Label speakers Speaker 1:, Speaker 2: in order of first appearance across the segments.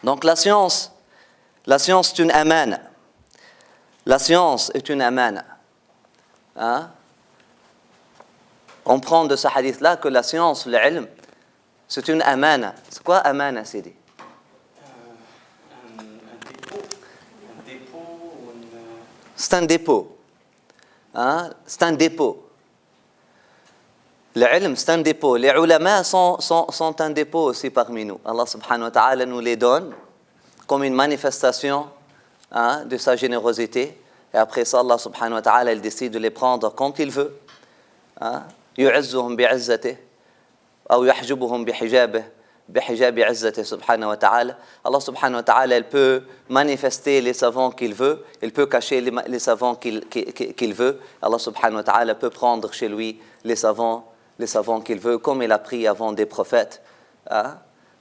Speaker 1: Donc la science est une amana. La science est une amana. Hein? On prend de ce hadith-là que la science, l'ilm, c'est une amana. C'est quoi amana, Sidi?
Speaker 2: Un dépôt ou une...
Speaker 1: C'est un dépôt. Hein? C'est un dépôt. L'ilm, c'est un dépôt. Les ulama sont un dépôt aussi parmi nous. Allah subhanahu wa ta'ala nous les donne comme une manifestation de sa générosité. Et après ça, Allah subhanahu wa ta'ala, il décide de les prendre quand il veut. يعزهم بعزته أو يحجبهم بحجابه بحجاب عزته سبحانه وتعالى. Allah subhanahu wa ta'ala, il peut manifester les savants qu'il veut, il peut cacher les savants qu'il veut. Allah subhanahu wa ta'ala peut prendre chez lui les savants qu'il veut, comme il a pris avant des prophètes,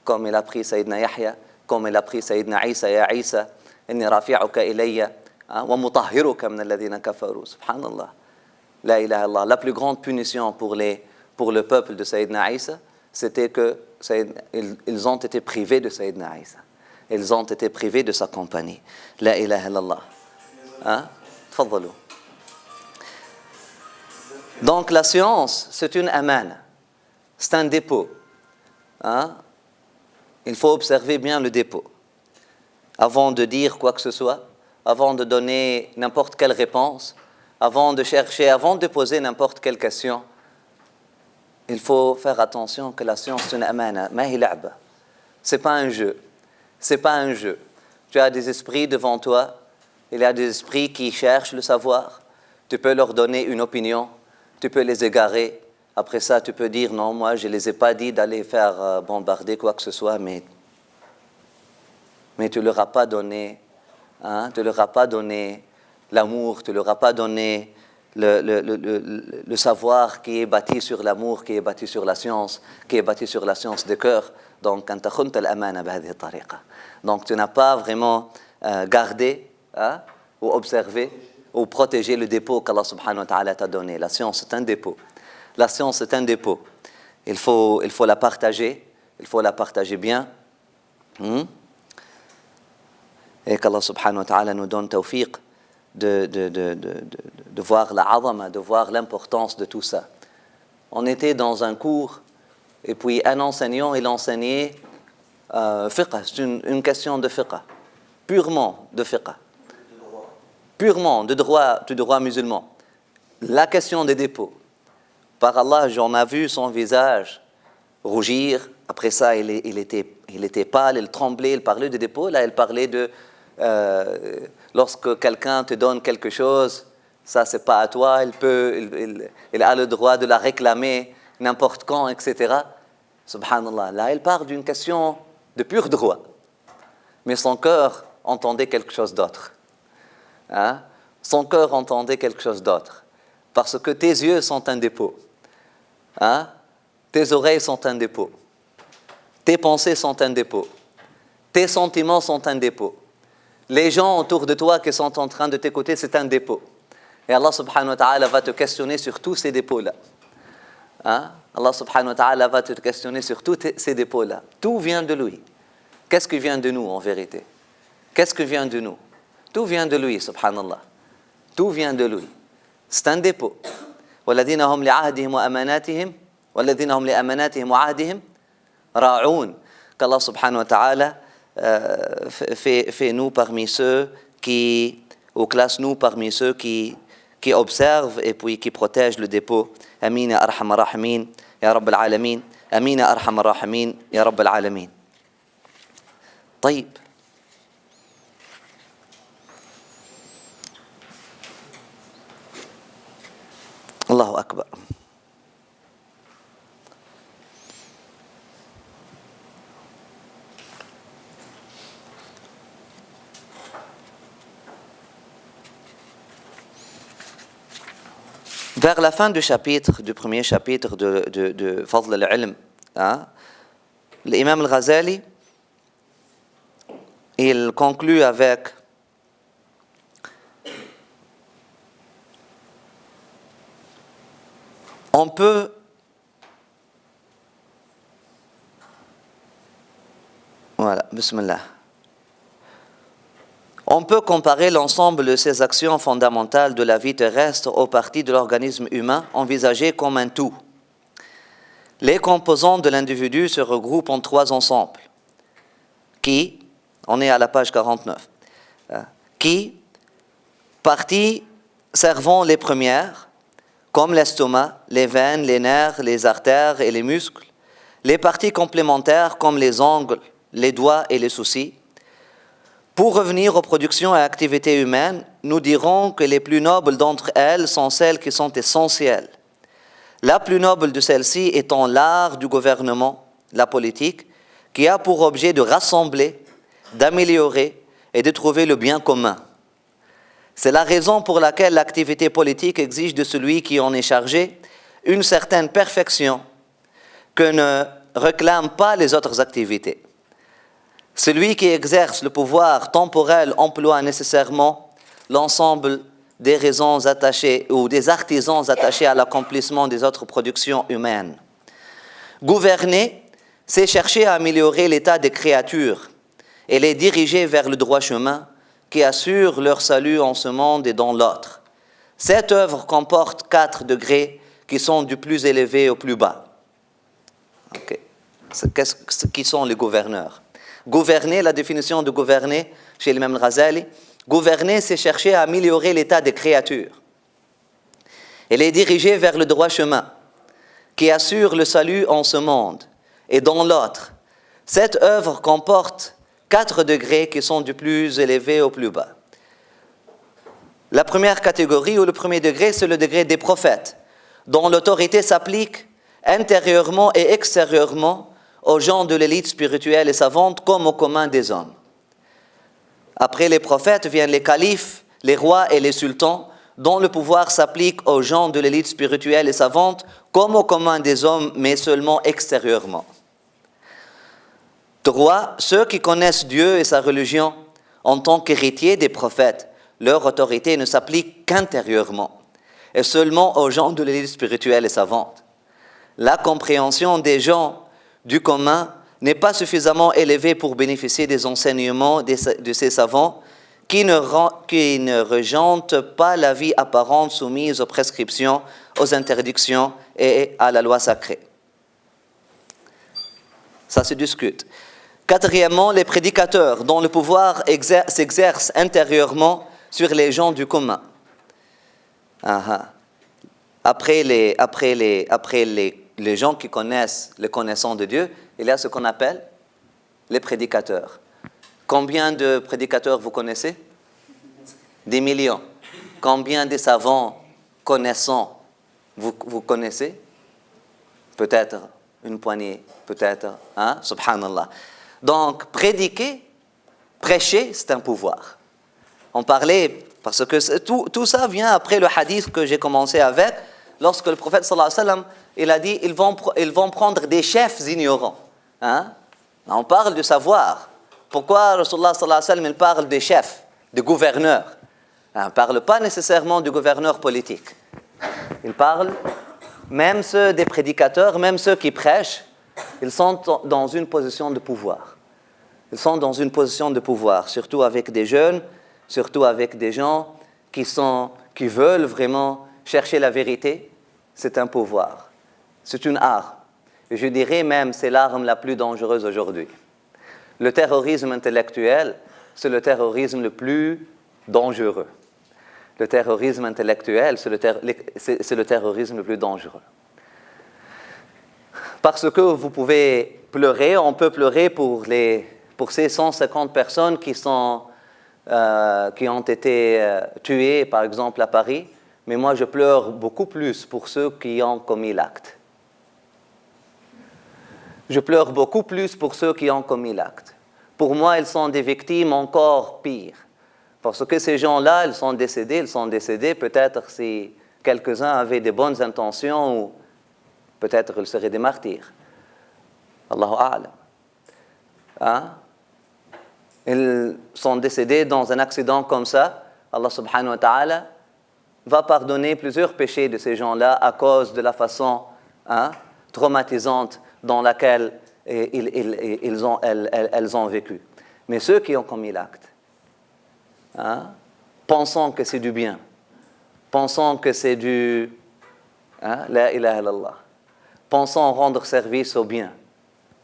Speaker 1: comme il a pris Sayyidina Yahya, comme il a pris Sayyidina Isa, ya Isa, inni rafi'uka ilayya wa mutahhiruka min alladhina kafaru. Subhanallah. La ilaha illallah. La plus grande punition pour le peuple de Sayyidina Isa, c'était qu'ils ont été privés de Sayyidina Isa. Ils ont été privés de sa compagnie. La ilaha illallah. Tfaddalou. Donc la science, c'est une amana. C'est un dépôt. Il faut observer bien le dépôt. Avant de dire quoi que ce soit, avant de donner n'importe quelle réponse, avant de chercher, avant de poser n'importe quelle question, il faut faire attention que la science c'est une amana. C'est pas un jeu. C'est pas un jeu. Tu as des esprits devant toi. Il y a des esprits qui cherchent le savoir. Tu peux leur donner une opinion. Tu peux les égarer. Après ça, tu peux dire non, moi je les ai pas dit d'aller faire bombarder quoi que ce soit, mais tu leur as pas donné, tu leur as pas donné l'amour, tu leur as pas donné le savoir qui est bâti sur l'amour, qui est bâti sur la science, qui est bâti sur la science du cœur. Donc, tu n'as pas vraiment gardé ou observé ou protégé le dépôt qu'Allah subhanahu wa ta'ala t'a donné. La science est un dépôt. La science est un dépôt. Il faut la partager. Il faut la partager bien. Et qu'Allah subhanahu wa ta'ala nous donne tawfiq de voir la azama, de voir l'importance de tout ça. On était dans un cours, et puis un enseignant, il enseignait fiqh, c'est une question de fiqh, purement de fiqh, purement de droit musulman. La question des dépôts. Par Allah, j'en ai vu son visage rougir. Après ça, il était pâle, il tremblait, il parlait de dépôts. Là, il parlait de lorsque quelqu'un te donne quelque chose, ça c'est pas à toi, il a le droit de la réclamer n'importe quand, etc. Subhanallah. Là, il parle d'une question de pur droit. Mais son cœur entendait quelque chose d'autre. Son cœur entendait quelque chose d'autre. Parce que tes yeux sont un dépôt. Tes oreilles sont un dépôt. Tes pensées sont un dépôt. Tes sentiments sont un dépôt. Les gens autour de toi qui sont en train de t'écouter, c'est un dépôt. Et Allah subhanahu wa ta'ala va te questionner sur tous ces dépôts-là. Allah subhanahu wa ta'ala va te questionner sur tous ces dépôts-là. Tout vient de lui. Qu'est-ce qui vient de nous en vérité? Qu'est-ce qui vient de nous? Tout vient de lui, subhanallah. Tout vient de lui. C'est un dépôt. وَالَّذِينَ هُمْ لِعَهْدِهِمْ وَأَمَانَاتِهِمْ وَالَّذِينَ هُمْ لِأَمَانَاتِهِمْ وَعَهْدِهِمْ رَاعُونَ. Qu'Allah subhanahu wa ta'ala fait nous parmi ceux ou classe-nous parmi ceux qui observent et puis qui protègent le dépôt. Amin ya arhamar rahimin ya rabbal alamin. Amin ya arhamar rahimin ya rabbal alamin. طيب. Allahu akbar. Vers la fin du premier chapitre de Fadl al-Ilm, l'imam al-Ghazali, il conclut avec on peut voilà, bismillah. On peut comparer l'ensemble de ces actions fondamentales de la vie terrestre aux parties de l'organisme humain envisagées comme un tout. Les composants de l'individu se regroupent en 3 ensembles qui, on est à la page 49, qui, parties servant les premières, comme l'estomac, les veines, les nerfs, les artères et les muscles, les parties complémentaires comme les ongles, les doigts et les soucis. Pour revenir aux productions et activités humaines, nous dirons que les plus nobles d'entre elles sont celles qui sont essentielles. La plus noble de celles-ci étant l'art du gouvernement, la politique, qui a pour objet de rassembler, d'améliorer et de trouver le bien commun. C'est la raison pour laquelle l'activité politique exige de celui qui en est chargé une certaine perfection que ne réclament pas les autres activités. Celui qui exerce le pouvoir temporel emploie nécessairement l'ensemble des raisons attachées ou des artisans attachés à l'accomplissement des autres productions humaines. Gouverner, c'est chercher à améliorer l'état des créatures et les diriger vers le droit chemin qui assure leur salut en ce monde et dans l'autre. Cette œuvre comporte 4 degrés qui sont du plus élevé au plus bas. Okay. Qui sont les gouverneurs? Gouverner, la définition de gouverner chez l'imam Ghazali, gouverner, c'est chercher à améliorer l'état des créatures et les diriger vers le droit chemin qui assure le salut en ce monde et dans l'autre. Cette œuvre comporte 4 degrés qui sont du plus élevé au plus bas. La première catégorie ou le premier degré, c'est le degré des prophètes, dont l'autorité s'applique intérieurement et extérieurement aux gens de l'élite spirituelle et savante comme au commun des hommes. Après les prophètes viennent les califes, les rois et les sultans, dont le pouvoir s'applique aux gens de l'élite spirituelle et savante comme au commun des hommes, mais seulement extérieurement. 3. Ceux qui connaissent Dieu et sa religion en tant qu'héritiers des prophètes, leur autorité ne s'applique qu'intérieurement et seulement aux gens de l'élite spirituelle et savante. La compréhension des gens du commun n'est pas suffisamment élevée pour bénéficier des enseignements de ces savants qui ne regentent pas la vie apparente soumise aux prescriptions, aux interdictions et à la loi sacrée. Ça se discute. 4. Les prédicateurs, dont le pouvoir s'exerce intérieurement sur les gens du commun. Après les gens qui connaissent les connaissants de Dieu, il y a ce qu'on appelle les prédicateurs. Combien de prédicateurs vous connaissez? Des millions. Combien de savants connaissants vous connaissez? Peut-être une poignée, peut-être, subhanallah. Donc, prédiquer, prêcher, c'est un pouvoir. On parlait, parce que tout ça vient après le hadith que j'ai commencé avec, lorsque le prophète sallallahu alayhi wa sallam, il a dit, ils vont prendre des chefs ignorants. On parle du savoir. Pourquoi Rasulullah sallallahu alayhi wa sallam, il parle des chefs, des gouverneurs? On ne parle pas nécessairement du gouverneur politique. Il parle, même ceux des prédicateurs, même ceux qui prêchent, ils sont dans une position de pouvoir. Ils sont dans une position de pouvoir, surtout avec des jeunes, surtout avec des gens qui veulent vraiment chercher la vérité. C'est un pouvoir. C'est une arme. Et je dirais même, c'est l'arme la plus dangereuse aujourd'hui. Le terrorisme intellectuel, c'est le terrorisme le plus dangereux. Le terrorisme intellectuel, c'est le terrorisme le plus dangereux. Parce que vous pouvez pleurer, on peut pleurer pour ces 150 personnes qui ont été tuées, par exemple, à Paris, mais moi je pleure beaucoup plus pour ceux qui ont commis l'acte. Je pleure beaucoup plus pour ceux qui ont commis l'acte. Pour moi, ils sont des victimes encore pires. Parce que ces gens-là, ils sont décédés, peut-être si quelques-uns avaient de bonnes intentions, ou peut-être ils seraient des martyrs. Allahu a'lam. Ils sont décédés dans un accident comme ça. Allah subhanahu wa ta'ala va pardonner plusieurs péchés de ces gens-là à cause de la façon traumatisante dans laquelle elles ont vécu. Mais ceux qui ont commis l'acte, hein, pensant que c'est du bien, pensant que c'est du la ilaha illallah, pensant rendre service au bien.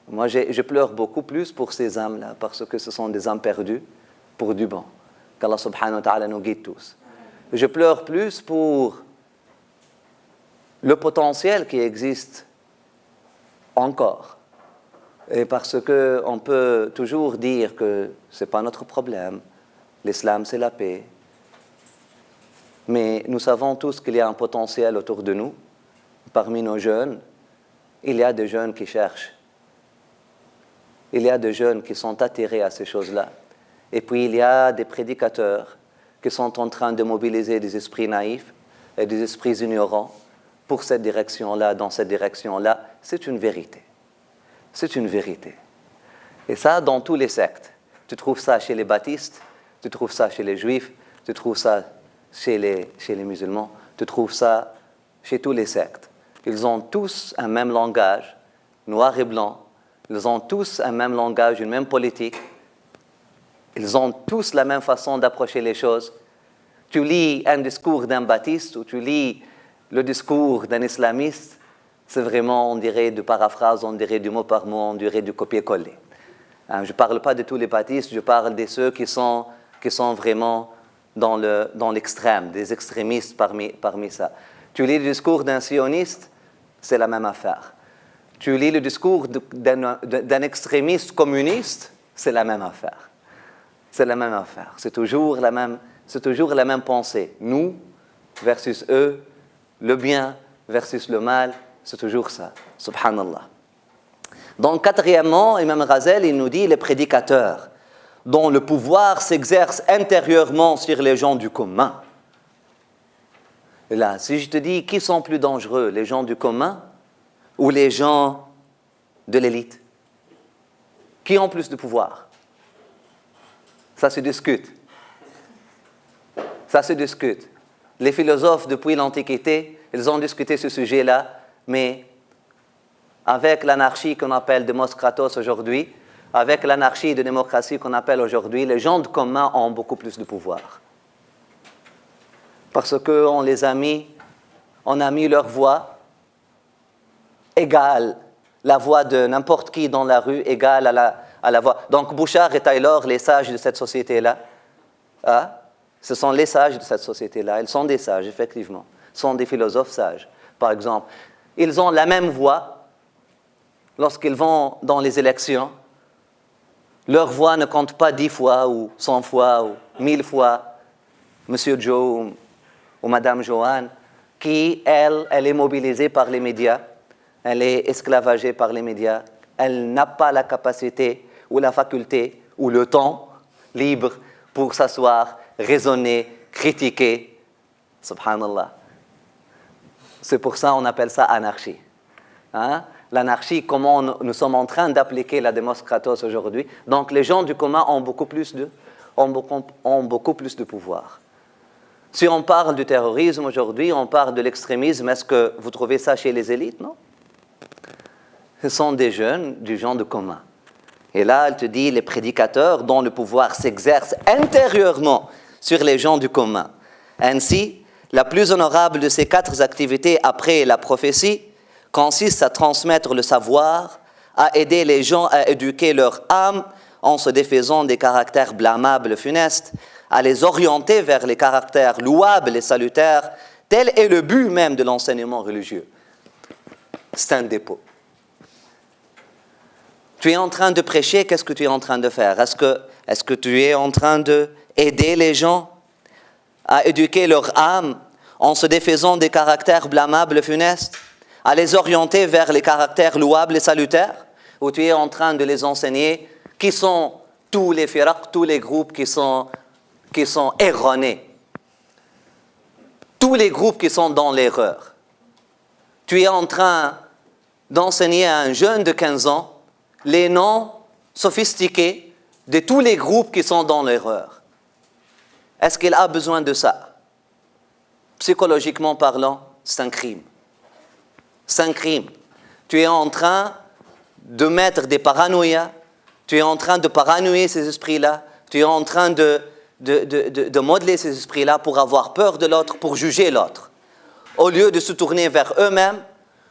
Speaker 1: Moi, je pleure beaucoup plus pour ces âmes-là, parce que ce sont des âmes perdues pour du bon. Qu'Allah subhanahu wa ta'ala nous guide tous. Je pleure plus pour le potentiel qui existe encore. Et parce qu'on peut toujours dire que ce n'est pas notre problème, l'islam c'est la paix. Mais nous savons tous qu'il y a un potentiel autour de nous. Parmi nos jeunes, il y a des jeunes qui cherchent. Il y a des jeunes qui sont attirés à ces choses-là. Et puis il y a des prédicateurs qui sont en train de mobiliser des esprits naïfs et des esprits ignorants pour cette direction-là, dans cette direction-là. C'est une vérité. C'est une vérité. Et ça, dans tous les sectes. Tu trouves ça chez les baptistes, tu trouves ça chez les juifs, tu trouves ça chez les musulmans, tu trouves ça chez tous les sectes. Ils ont tous un même langage, noir et blanc. Ils ont tous un même langage, une même politique. Ils ont tous la même façon d'approcher les choses. Tu lis un discours d'un baptiste ou tu lis le discours d'un islamiste, c'est vraiment, on dirait, de paraphrase, on dirait du mot par mot, on dirait du copier-coller. Je ne parle pas de tous les baptistes, je parle de ceux qui sont vraiment dans l'extrême, des extrémistes parmi ça. Tu lis le discours d'un sioniste, c'est la même affaire. Tu lis le discours d'un extrémiste communiste, c'est la même affaire. C'est la même affaire. C'est toujours la même pensée. Nous versus eux, le bien versus le mal, c'est toujours ça. Subhanallah. Donc, quatrièmement, Imam Ghazali, il nous dit les prédicateurs dont le pouvoir s'exerce intérieurement sur les gens du commun. Et là, si je te dis qui sont plus dangereux, les gens du commun ou les gens de l'élite? Qui ont plus de pouvoir? Ça se discute. Ça se discute. Les philosophes, depuis l'Antiquité, ils ont discuté ce sujet-là, mais avec l'anarchie qu'on appelle Demos Kratos aujourd'hui, avec l'anarchie de démocratie qu'on appelle aujourd'hui, les gens de commun ont beaucoup plus de pouvoir. Parce qu'on les a mis, on a mis leur voix égale, la voix de n'importe qui dans la rue égale à la voix. Donc Bouchard et Taylor, les sages de cette société-là, ce sont les sages de cette société-là. Ils sont des sages, effectivement. Ce sont des philosophes sages, par exemple. Ils ont la même voix lorsqu'ils vont dans les élections. Leur voix ne compte pas 10 fois ou 100 fois ou 1000 fois. Monsieur Joe ou Madame Joanne, qui, elle est mobilisée par les médias, elle est esclavagée par les médias, elle n'a pas la capacité ou la faculté ou le temps libre pour s'asseoir, raisonner, critiquer. Subhanallah. C'est pour ça qu'on appelle ça anarchie. L'anarchie, comment nous sommes en train d'appliquer la Demos Kratos aujourd'hui. Donc les gens du commun ont beaucoup plus de pouvoir. Si on parle du terrorisme aujourd'hui, on parle de l'extrémisme, est-ce que vous trouvez ça chez les élites? Non. Ce sont des jeunes du genre de commun. Et là, elle te dit, les prédicateurs dont le pouvoir s'exerce intérieurement sur les gens du commun. Ainsi, la plus honorable de ces 4 activités après la prophétie consiste à transmettre le savoir, à aider les gens à éduquer leur âme en se défaisant des caractères blâmables, funestes, à les orienter vers les caractères louables et salutaires. Tel est le but même de l'enseignement religieux. C'est un dépôt. Tu es en train de prêcher, qu'est-ce que tu es en train de faire? Est-ce que tu es en train d'aider les gens à éduquer leur âme en se défaisant des caractères blâmables, funestes, à les orienter vers les caractères louables et salutaires? Ou tu es en train de les enseigner qui sont tous les firaq, tous les groupes qui sont erronés, tous les groupes qui sont dans l'erreur? Tu es en train d'enseigner à un jeune de 15 ans les noms sophistiqués de tous les groupes qui sont dans l'erreur. Est-ce qu'il a besoin de ça? Psychologiquement parlant, c'est un crime. C'est un crime. Tu es en train de mettre des paranoïas, tu es en train de paranoïer ces esprits-là, tu es en train de de modeler ces esprits-là pour avoir peur de l'autre, pour juger l'autre. Au lieu de se tourner vers eux-mêmes,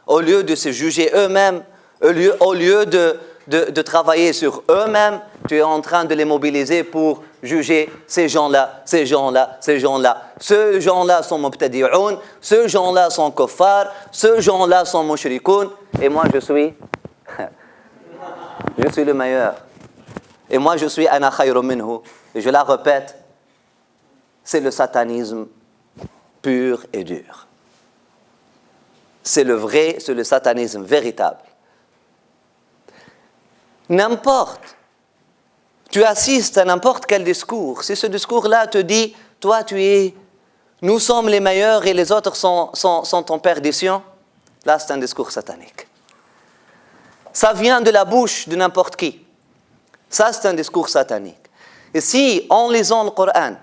Speaker 1: au lieu de se juger eux-mêmes, au lieu de travailler sur eux-mêmes, tu es en train de les mobiliser pour juger ces gens-là, ces gens-là, ces gens-là. Ces gens-là sont mubtadi'oun, ces gens-là sont kuffar, ces gens-là sont mushrikoun, et moi je suis le meilleur. Et moi je suis ana khayru minhu. Et je la répète, c'est le satanisme pur et dur. C'est le satanisme véritable. N'importe, tu assistes à n'importe quel discours, si ce discours-là te dit, toi nous sommes les meilleurs et les autres sont en perdition, là c'est un discours satanique. Ça vient de la bouche de n'importe qui. Ça c'est un discours satanique. Et si en lisant le Coran,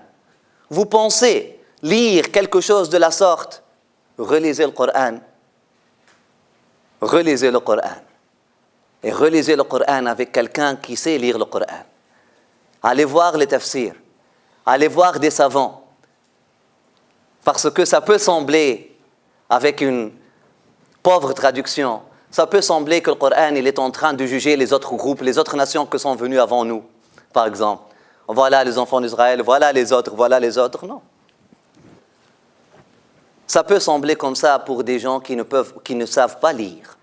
Speaker 1: vous pensez lire quelque chose de la sorte, relisez le Coran. Relisez le Coran. Et relisez le Coran avec quelqu'un qui sait lire le Coran. Allez voir les tafsirs. Allez voir des savants. Parce que ça peut sembler, avec une pauvre traduction, ça peut sembler que le Coran il est en train de juger les autres groupes, les autres nations qui sont venues avant nous, par exemple. Voilà les enfants d'Israël, voilà les autres. Non. Ça peut sembler comme ça pour des gens qui ne savent pas lire.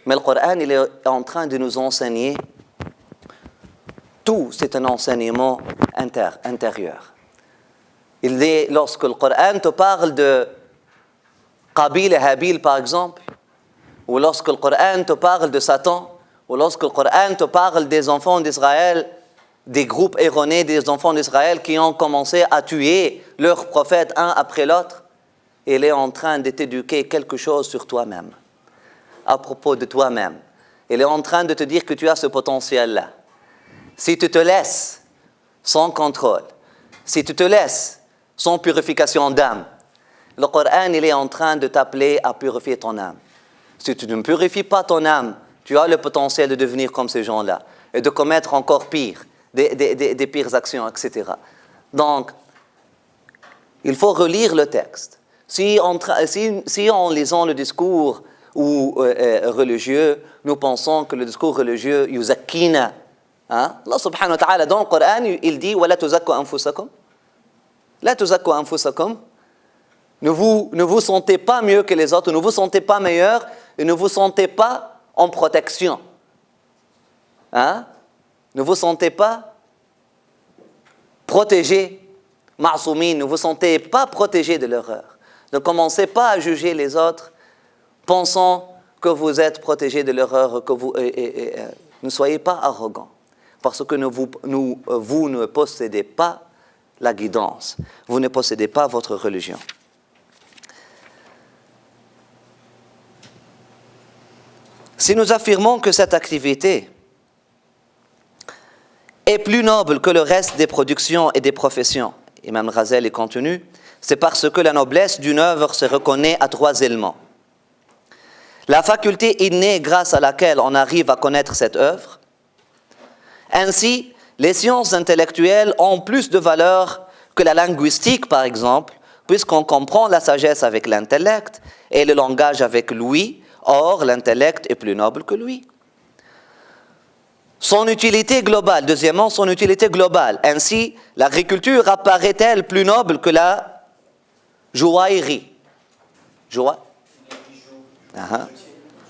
Speaker 1: Mais le Coran, il est en train de nous enseigner. Tout, c'est un enseignement intérieur. Lorsque le Coran te parle de Qabil et Habil, par exemple, ou lorsque le Coran te parle de Satan, ou lorsque le Coran te parle des enfants d'Israël, des groupes erronés des enfants d'Israël qui ont commencé à tuer leurs prophètes un après l'autre, il est en train de t'éduquer quelque chose sur toi-même, à propos de toi-même. Il est en train de te dire que tu as ce potentiel-là. Si tu te laisses sans contrôle, si tu te laisses sans purification d'âme, le Coran, il est en train de t'appeler à purifier ton âme. Si tu ne purifies pas ton âme, tu as le potentiel de devenir comme ces gens-là et de commettre encore pire, des pires actions, etc. Donc, il faut relire le texte. Si en lisant le discours religieux, nous pensons que le discours religieux yuzakkina, Allah subhanahu wa ta'ala dans le Coran, il dit وَلَا تُزَكُّوا أَنفُسَكُمْ لَا تُزَكُّوا أَنفُسَكُمْ. Ne vous sentez pas mieux que les autres, ne vous sentez pas meilleur et ne vous sentez pas en protection. Ne vous sentez pas protégé, ma'soumi, ne vous sentez pas protégé de l'erreur. Ne commencez pas à juger les autres pensant que vous êtes protégé de l'erreur, que ne soyez pas arrogant, parce que vous ne possédez pas la guidance, vous ne possédez pas votre religion. Si nous affirmons que cette activité est plus noble que le reste des productions et des professions, Imam Ghazali continue, c'est parce que la noblesse d'une œuvre se reconnaît à 3 éléments. La faculté innée grâce à laquelle on arrive à connaître cette œuvre. Ainsi, les sciences intellectuelles ont plus de valeur que la linguistique, par exemple, puisqu'on comprend la sagesse avec l'intellect et le langage avec l'ouïe. Or, l'intellect est plus noble que lui. Son utilité globale, deuxièmement, son utilité globale. Ainsi, l'agriculture apparaît-elle plus noble que la joaillerie.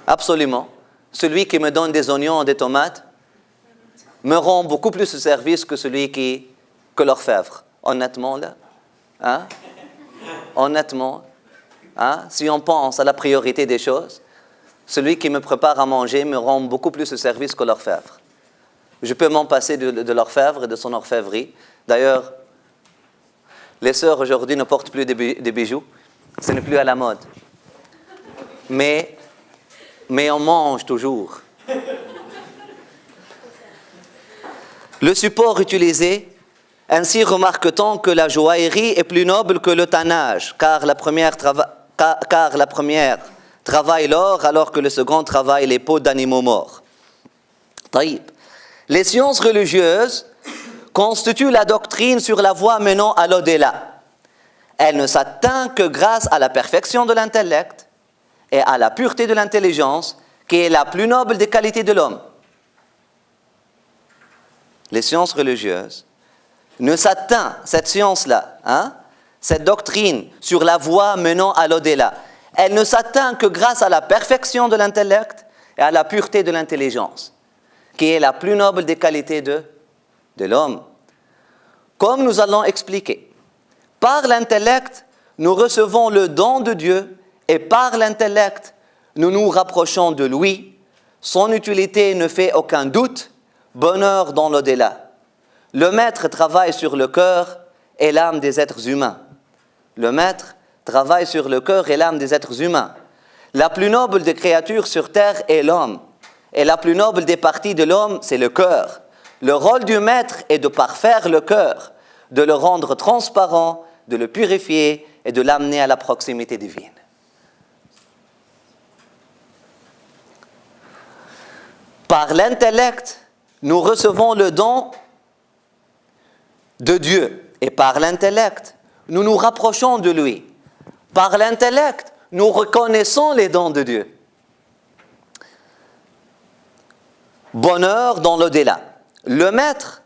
Speaker 1: Absolument. Celui qui me donne des oignons et des tomates me rend beaucoup plus de service que celui que l'orfèvre. Honnêtement, là. Honnêtement. Si on pense à la priorité des choses, celui qui me prépare à manger me rend beaucoup plus de service que l'orfèvre. Je peux m'en passer de l'orfèvre et de son orfèvrerie. D'ailleurs, les sœurs aujourd'hui ne portent plus des bijoux. Ce n'est plus à la mode. Mais on mange toujours. Le support utilisé, ainsi remarque-t-on que la joaillerie est plus noble que le tannage, car la première travaille l'or alors que le second travaille les peaux d'animaux morts. Taïb. Les sciences religieuses constitue la doctrine sur la voie menant à l'au-delà. Elle ne s'atteint que grâce à la perfection de l'intellect et à la pureté de l'intelligence, qui est la plus noble des qualités de l'homme. Les sciences religieuses ne s'atteint, cette science-là, cette doctrine sur la voie menant à l'au-delà, elle ne s'atteint que grâce à la perfection de l'intellect et à la pureté de l'intelligence, qui est la plus noble des qualités de l'homme. Comme nous allons expliquer, par l'intellect, nous recevons le don de Dieu et par l'intellect, nous nous rapprochons de lui. Son utilité ne fait aucun doute, bonheur dans l'au-delà. Le maître travaille sur le cœur et l'âme des êtres humains. Le maître travaille sur le cœur et l'âme des êtres humains. La plus noble des créatures sur terre est l'homme. Et la plus noble des parties de l'homme, c'est le cœur. Le rôle du maître est de parfaire le cœur, de le rendre transparent, de le purifier et de l'amener à la proximité divine. Par l'intellect, nous recevons le don de Dieu. Et par l'intellect, nous nous rapprochons de lui. Par l'intellect, nous reconnaissons les dons de Dieu. Bonheur dans l'au-delà. Le maître,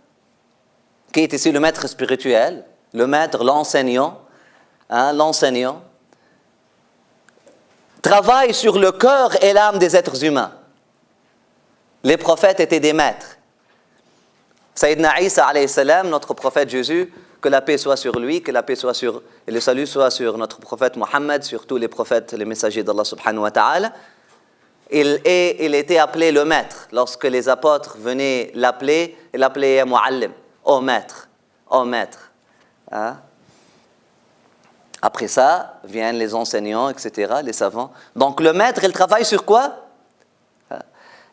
Speaker 1: qui est ici le maître spirituel, le maître, l'enseignant, travaille sur le cœur et l'âme des êtres humains. Les prophètes étaient des maîtres. Sayyidina Isa alayhi salam, notre prophète Jésus, que la paix soit sur lui, que la paix soit sur, et le salut soit sur notre prophète Mohammed, sur tous les prophètes, les messagers d'Allah subhanahu wa ta'ala. Il était appelé le maître. Lorsque les apôtres venaient l'appeler, il l'appelait Mu'allim, ô maître, ô maître. Après ça, viennent les enseignants, etc., les savants. Donc le maître, il travaille sur quoi?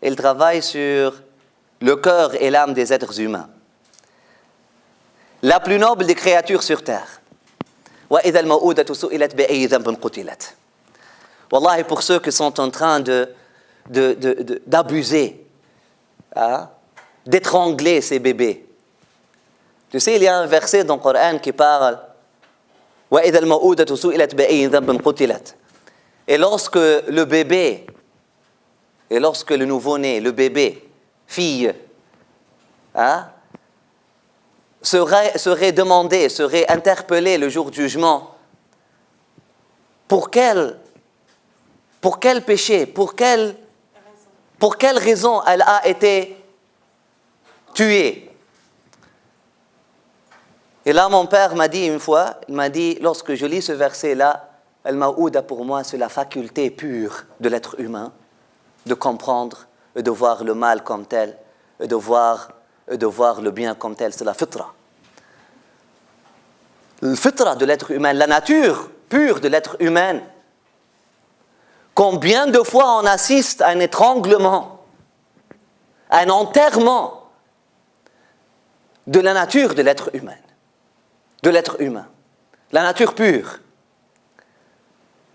Speaker 1: Il travaille sur le cœur et l'âme des êtres humains. La plus noble des créatures sur terre. وَإِذَا الْمَوْءُودَةُ سُئِلَتْ بِأَيِّ ذَنبٍ قُتِلَتْ. Wallahi, pour ceux qui sont en train d'abuser, d'étrangler ces bébés. Tu sais, il y a un verset dans le Coran qui parle وَإِذَا الْمَوْءُودَةُ سُئِلَتْ بِأَيِّ ذَنبٍ قُتِلَتْ. Et lorsque le bébé, et lorsque le nouveau-né, le bébé, fille, serait demandé, serait interpellé le jour du jugement, pour quel péché, pour quelle raison elle a été tuée. Et là, mon père m'a dit une fois, il m'a dit, lorsque je lis ce verset-là, Al-Ma'ouda pour moi, c'est la faculté pure de l'être humain, de comprendre et de voir le mal comme tel, et de voir le bien comme tel. C'est la fitra. Le fitra de l'être humain, la nature pure de l'être humain. Combien de fois on assiste à un étranglement, à un enterrement de la nature de l'être humain. De l'être humain. La nature pure.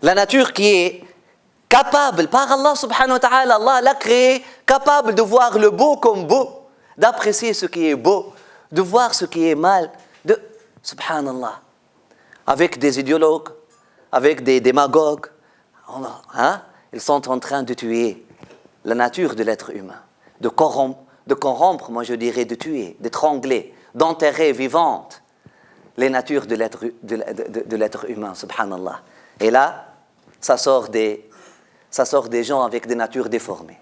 Speaker 1: La nature qui est capable, par Allah subhanahu wa ta'ala, Allah l'a créé, capable de voir le beau comme beau, d'apprécier ce qui est beau, de voir ce qui est mal, subhanallah. Avec des idéologues, avec des démagogues, ils sont en train de tuer la nature de l'être humain, de corrompre, moi je dirais de tuer, d'étrangler, d'enterrer vivante les natures de l'être humain, subhanallah. Et là, ça sort des gens avec des natures déformées.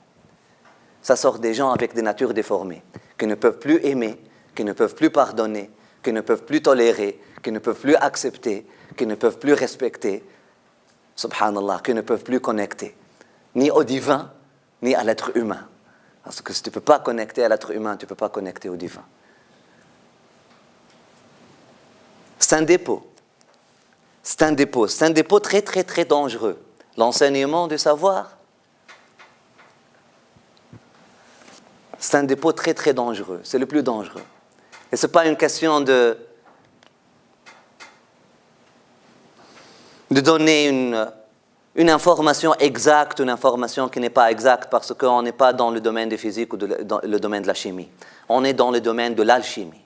Speaker 1: Ça sort des gens avec des natures déformées, qui ne peuvent plus aimer, qui ne peuvent plus pardonner, qui ne peuvent plus tolérer, qui ne peuvent plus accepter, qui ne peuvent plus respecter, subhanallah, qui ne peuvent plus connecter, ni au divin, ni à l'être humain. Parce que si tu ne peux pas connecter à l'être humain, tu ne peux pas connecter au divin. C'est un dépôt. C'est un dépôt très, très, très dangereux. L'enseignement du savoir, c'est un dépôt très, très dangereux. C'est le plus dangereux. Et ce n'est pas une question de donner une information exacte, une information qui n'est pas exacte, parce qu'on n'est pas dans le domaine de physique ou dans le domaine de la chimie. On est dans le domaine de l'alchimie.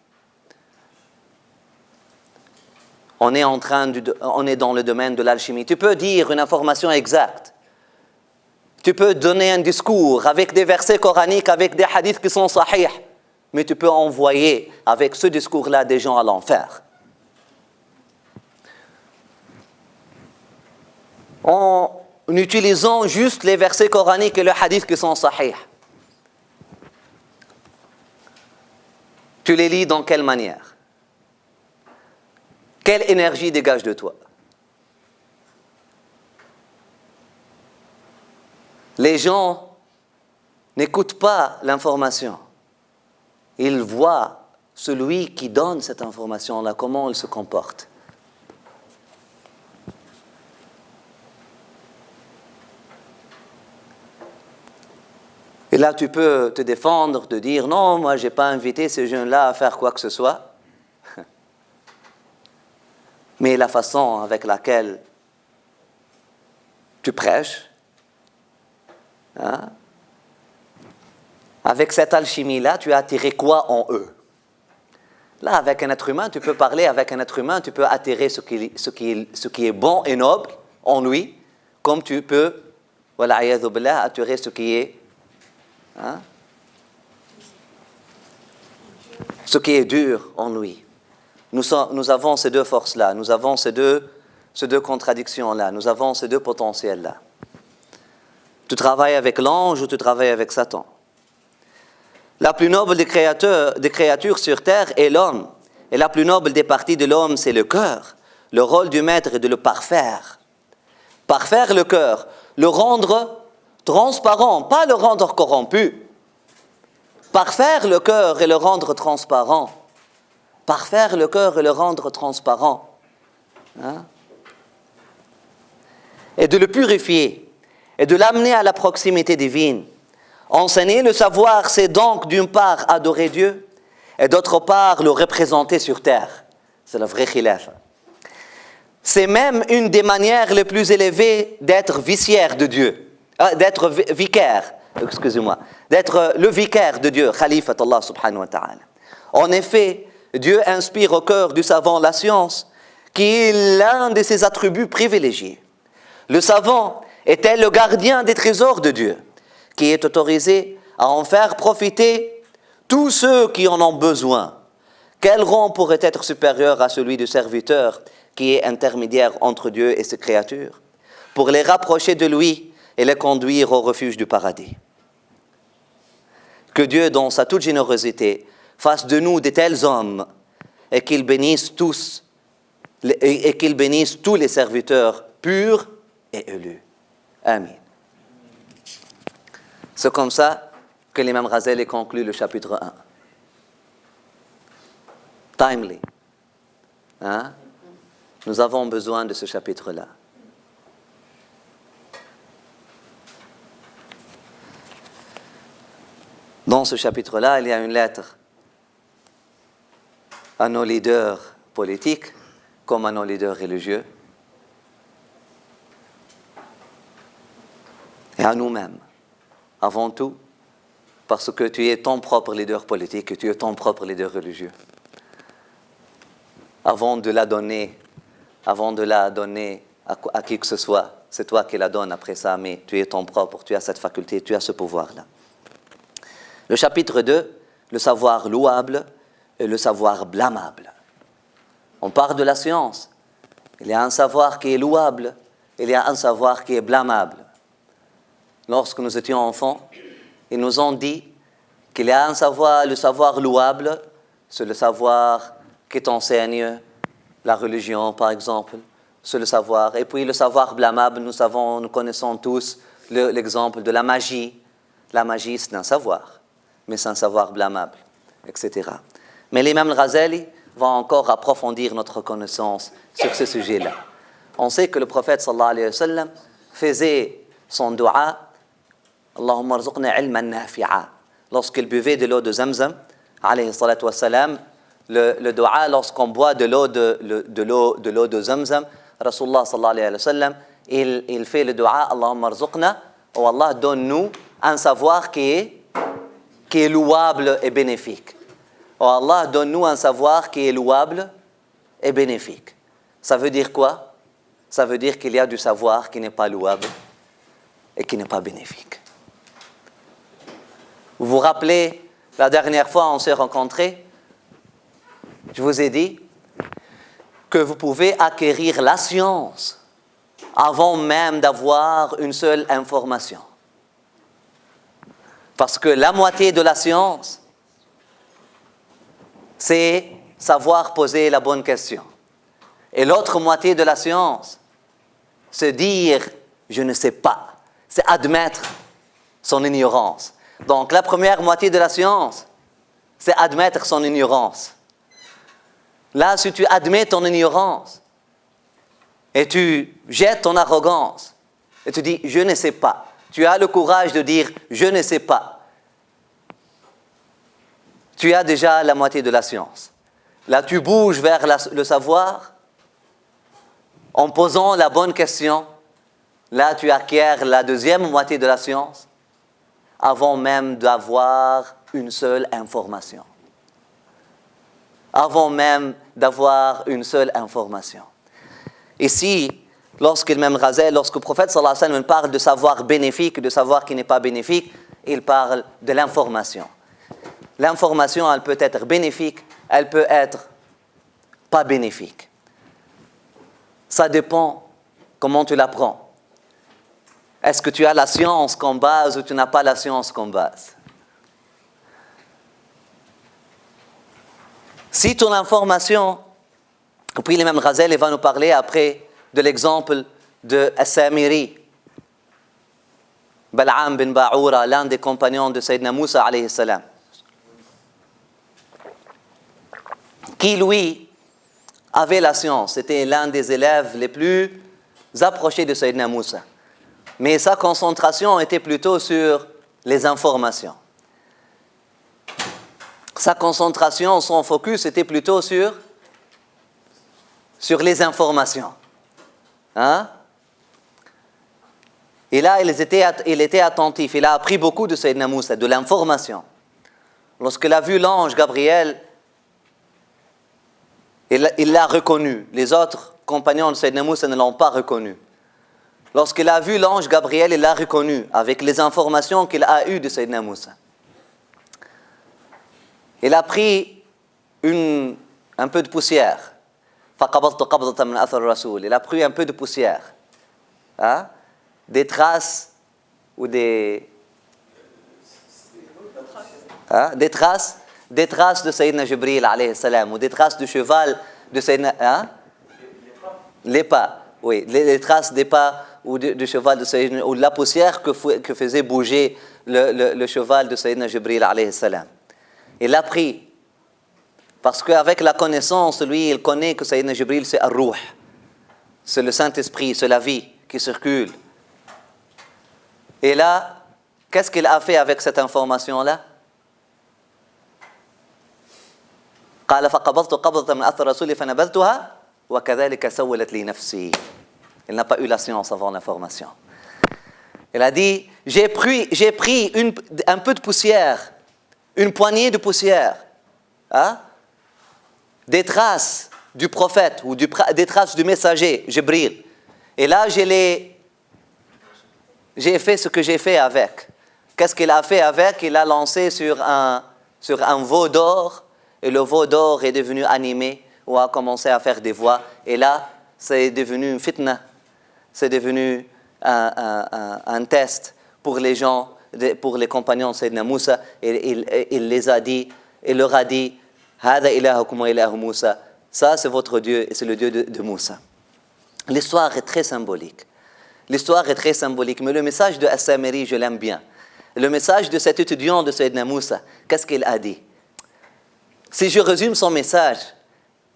Speaker 1: on est dans le domaine de l'alchimie. Tu peux dire une information exacte. Tu peux donner un discours avec des versets coraniques, avec des hadiths qui sont sahih, mais tu peux envoyer avec ce discours-là des gens à l'enfer. En utilisant juste les versets coraniques et le hadith qui sont sahih. Tu les lis dans quelle manière? Quelle énergie dégage de toi? Les gens n'écoutent pas l'information. Ils voient celui qui donne cette information-là, comment il se comporte. Et là, tu peux te défendre, te dire « Non, moi, je n'ai pas invité ces jeunes-là à faire quoi que ce soit. » Mais la façon avec laquelle tu prêches, avec cette alchimie-là, tu as attiré quoi en eux? Là, avec un être humain, tu peux parler avec un être humain, tu peux attirer ce qui est bon et noble en lui, comme tu peux, wala'iyadhu billah, attirer ce qui est dur en lui. Nous avons ces deux forces-là, nous avons ces deux contradictions-là, nous avons ces deux potentiels-là. Tu travailles avec l'ange ou tu travailles avec Satan. La plus noble des créatures sur terre est l'homme. Et la plus noble des parties de l'homme, c'est le cœur. Le rôle du maître est de le parfaire. Parfaire le cœur, le rendre transparent, pas le rendre corrompu. Parfaire le cœur et le rendre transparent. Parfaire le cœur et le rendre transparent. Et de le purifier et de l'amener à la proximité divine. Enseigner le savoir, c'est donc d'une part adorer Dieu et d'autre part le représenter sur terre. C'est le vrai khilaf. C'est même une des manières les plus élevées d'être vicaire de Dieu. D'être vicaire, excusez-moi. D'être le vicaire de Dieu, Khalifat Allah subhanahu wa ta'ala. En effet, Dieu inspire au cœur du savant la science, qui est l'un de ses attributs privilégiés. Le savant est le gardien des trésors de Dieu, qui est autorisé à en faire profiter tous ceux qui en ont besoin. Quel rang pourrait être supérieur à celui du serviteur qui est intermédiaire entre Dieu et ses créatures, pour les rapprocher de lui et les conduire au refuge du paradis? Que Dieu, dans sa toute générosité, fasse de nous de tels hommes et qu'il bénisse tous les serviteurs purs et élus. Amen. C'est comme ça que l'imam Ghazali conclut le chapitre 1. Timely. Nous avons besoin de ce chapitre-là. Dans ce chapitre-là, il y a une lettre à nos leaders politiques comme à nos leaders religieux et à nous-mêmes, avant tout, parce que tu es ton propre leader politique et tu es ton propre leader religieux. Avant de la donner à qui que ce soit, c'est toi qui la donnes après ça, mais tu es ton propre, tu as cette faculté, tu as ce pouvoir-là. Le chapitre 2, le savoir louable et le savoir blâmable. On parle de la science. Il y a un savoir qui est louable, il y a un savoir qui est blâmable. Lorsque nous étions enfants, ils nous ont dit qu'il y a le savoir louable, c'est le savoir qui t'enseigne la religion, par exemple, c'est le savoir. Et puis le savoir blâmable, nous connaissons tous l'exemple de la magie. La magie, c'est un savoir, mais c'est un savoir blâmable, etc. Mais l'imam Ghazali va encore approfondir notre connaissance sur ce sujet-là. On sait que le prophète sallallahu alayhi wa sallam faisait son dua Allahumma rzuqna ilman nafi'a. Lorsqu'il buvait de l'eau de Zamzam, alayhi salatu wa salam, le dua, lorsqu'on boit de l'eau de Zamzam, Rasulullah sallallahu alayhi wa sallam, il fait le dua Allahumma rzuqna, oh Allah, donne-nous un savoir qui est louable et bénéfique. Oh Allah, donne-nous un savoir qui est louable et bénéfique. Ça veut dire quoi? Ça veut dire qu'il y a du savoir qui n'est pas louable et qui n'est pas bénéfique. Vous vous rappelez, la dernière fois on s'est rencontrés, je vous ai dit que vous pouvez acquérir la science avant même d'avoir une seule information. Parce que la moitié de la science, c'est savoir poser la bonne question. Et l'autre moitié de la science, c'est dire « je ne sais pas ». C'est admettre son ignorance. Donc la première moitié de la science, c'est admettre son ignorance. Là, si tu admets ton ignorance et tu jettes ton arrogance et tu dis « je ne sais pas », tu as le courage de dire « je ne sais pas », tu as déjà la moitié de la science. Là, tu bouges vers le savoir en posant la bonne question. Là, tu acquiers la deuxième moitié de la science avant même d'avoir une seule information. Avant même d'avoir une seule information. Ici, lorsque le prophète sallallahu alayhi wa sallam parle de savoir bénéfique, de savoir qui n'est pas bénéfique, il parle de l'information. L'information, elle peut être bénéfique, elle peut être pas bénéfique. Ça dépend comment tu l'apprends. Est-ce que tu as la science comme base ou tu n'as pas la science comme base? Si ton information, puis l'imam Ghazali va nous parler après de l'exemple de As-Samiri, Bal'am bin Ba'oura, l'un des compagnons de Sayyidina Moussa alayhi salam, qui lui avait la science, c'était l'un des élèves les plus approchés de Sayyidina Moussa. Mais sa concentration était plutôt sur les informations. Sa concentration, son focus était plutôt sur les informations. Hein? Et là, il était attentif. Il a appris beaucoup de Sayyidina Moussa, de l'information. Lorsqu'il a vu l'ange Gabriel, il l'a reconnu. Les autres compagnons de Sayyidina Moussa ne l'ont pas reconnu. Lorsqu'il a vu l'ange Gabriel, il l'a reconnu avec les informations qu'il a eues de Sayyidina Moussa. Il a pris un peu de poussière. Il a pris un peu de poussière. Hein? Des traces ou des traces de Sayyidina Jibril alayhi salam, ou des traces du cheval de Sayyidina... Hein? Les pas, oui, les traces des pas ou du cheval de Sayyidina, ou de la poussière que faisait bouger le cheval de Sayyidina Jibril alayhi salam. Il l'a pris, parce qu'avec la connaissance, lui, il connaît que Sayyidina Jibril, c'est Ar-Ruh, c'est le Saint-Esprit, c'est la vie qui circule. Et là, qu'est-ce qu'il a fait avec cette information-là? قال فقبضت قبضة من أثر الرسول فنبذتها وكذلك سولت لي نفسي. Il n'a pas eu la science avant l'information. Il a dit, j'ai pris un peu de poussière, une poignée de poussière, hein? Des traces du prophète ou des traces du messager, Jibril. Et là, j'ai fait ce que j'ai fait avec. Qu'est-ce qu'il a fait avec? Il a lancé sur un veau d'or, et le veau d'or est devenu animé ou a commencé à faire des voix. Et là, c'est devenu une fitna. C'est devenu un test pour les gens, pour les compagnons de Sayyidina Moussa. Et il leur a dit, Hada ilahukum wa ilahu Moussa. Ça, c'est votre Dieu et c'est le Dieu de Moussa. L'histoire est très symbolique. L'histoire est très symbolique. Mais le message de As-Samiri, je l'aime bien. Le message de cet étudiant de Sayyidina Moussa, qu'est-ce qu'il a dit? Si je résume son message,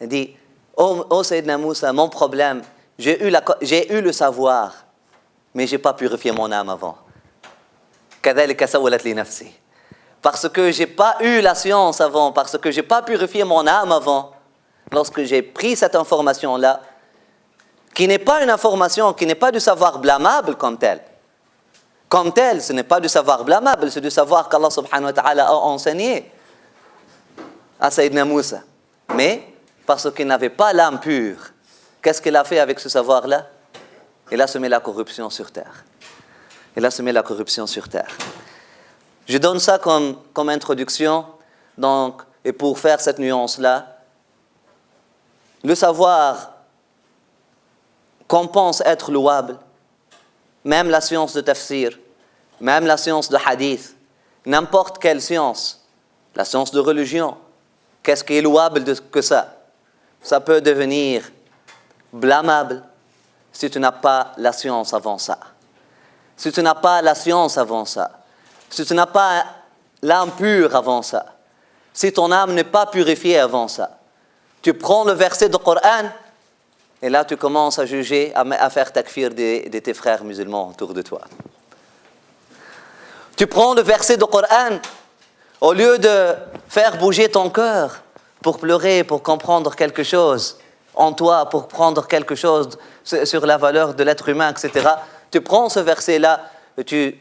Speaker 1: il dit, oh Sayyidina Moussa, mon problème, j'ai eu le savoir, mais je n'ai pas purifié mon âme avant. Parce que je n'ai pas eu la science avant, parce que je n'ai pas purifié mon âme avant, lorsque j'ai pris cette information-là, qui n'est pas une information, qui n'est pas du savoir blâmable comme tel. Comme tel, ce n'est pas du savoir blâmable, c'est du savoir qu'Allah subhanahu wa ta'ala a enseigné à Sayyidina Moussa. Mais, parce qu'il n'avait pas l'âme pure, qu'est-ce qu'il a fait avec ce savoir-là? Il a semé la corruption sur terre. Il a semé la corruption sur terre. Je donne ça comme introduction, donc, et pour faire cette nuance-là, le savoir qu'on pense être louable, même la science de tafsir, même la science de hadith, n'importe quelle science, la science de religion, qu'est-ce qui est louable que ça? Ça peut devenir blâmable si tu n'as pas la science avant ça. Si tu n'as pas la science avant ça. Si tu n'as pas l'âme pure avant ça. Si ton âme n'est pas purifiée avant ça. Tu prends le verset du Coran et là tu commences à juger, à faire takfir de tes frères musulmans autour de toi. Tu prends le verset du Coran, au lieu de faire bouger ton cœur pour pleurer, pour comprendre quelque chose en toi, pour prendre quelque chose sur la valeur de l'être humain, etc. Tu prends ce verset-là et tu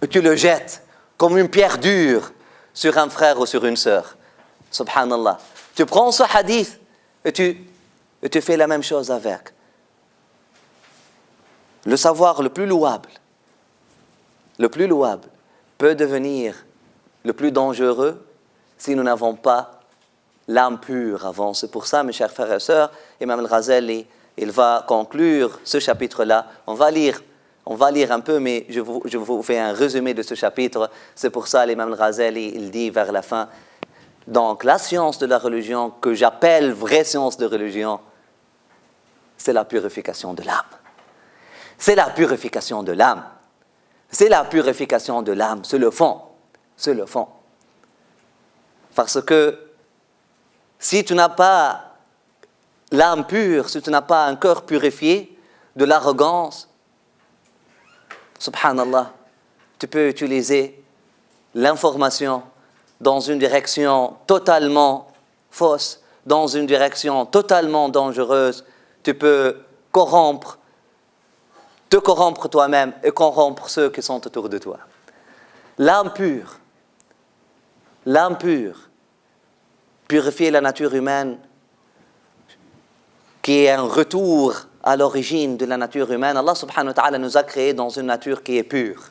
Speaker 1: le jettes comme une pierre dure sur un frère ou sur une sœur. Subhanallah. Tu prends ce hadith et tu fais la même chose avec. Le savoir le plus louable peut devenir le plus dangereux si nous n'avons pas l'âme pure avant. C'est pour ça, mes chers frères et sœurs, Imam Al-Ghazali, il va conclure ce chapitre-là. On va lire un peu, mais je vous fais un résumé de ce chapitre. C'est pour ça, l'Imam Al-Ghazali, il dit vers la fin, donc la science de la religion, que j'appelle vraie science de religion, c'est la purification de l'âme. C'est la purification de l'âme. C'est la purification de l'âme, c'est le fond. C'est le fond. Parce que si tu n'as pas l'âme pure, si tu n'as pas un cœur purifié de l'arrogance, subhanallah, tu peux utiliser l'information dans une direction totalement fausse, dans une direction totalement dangereuse. Tu peux te corrompre toi-même et corrompre ceux qui sont autour de toi. L'âme pure, purifier la nature humaine, qui est un retour à l'origine de la nature humaine. Allah subhanahu wa ta'ala nous a créés dans une nature qui est pure.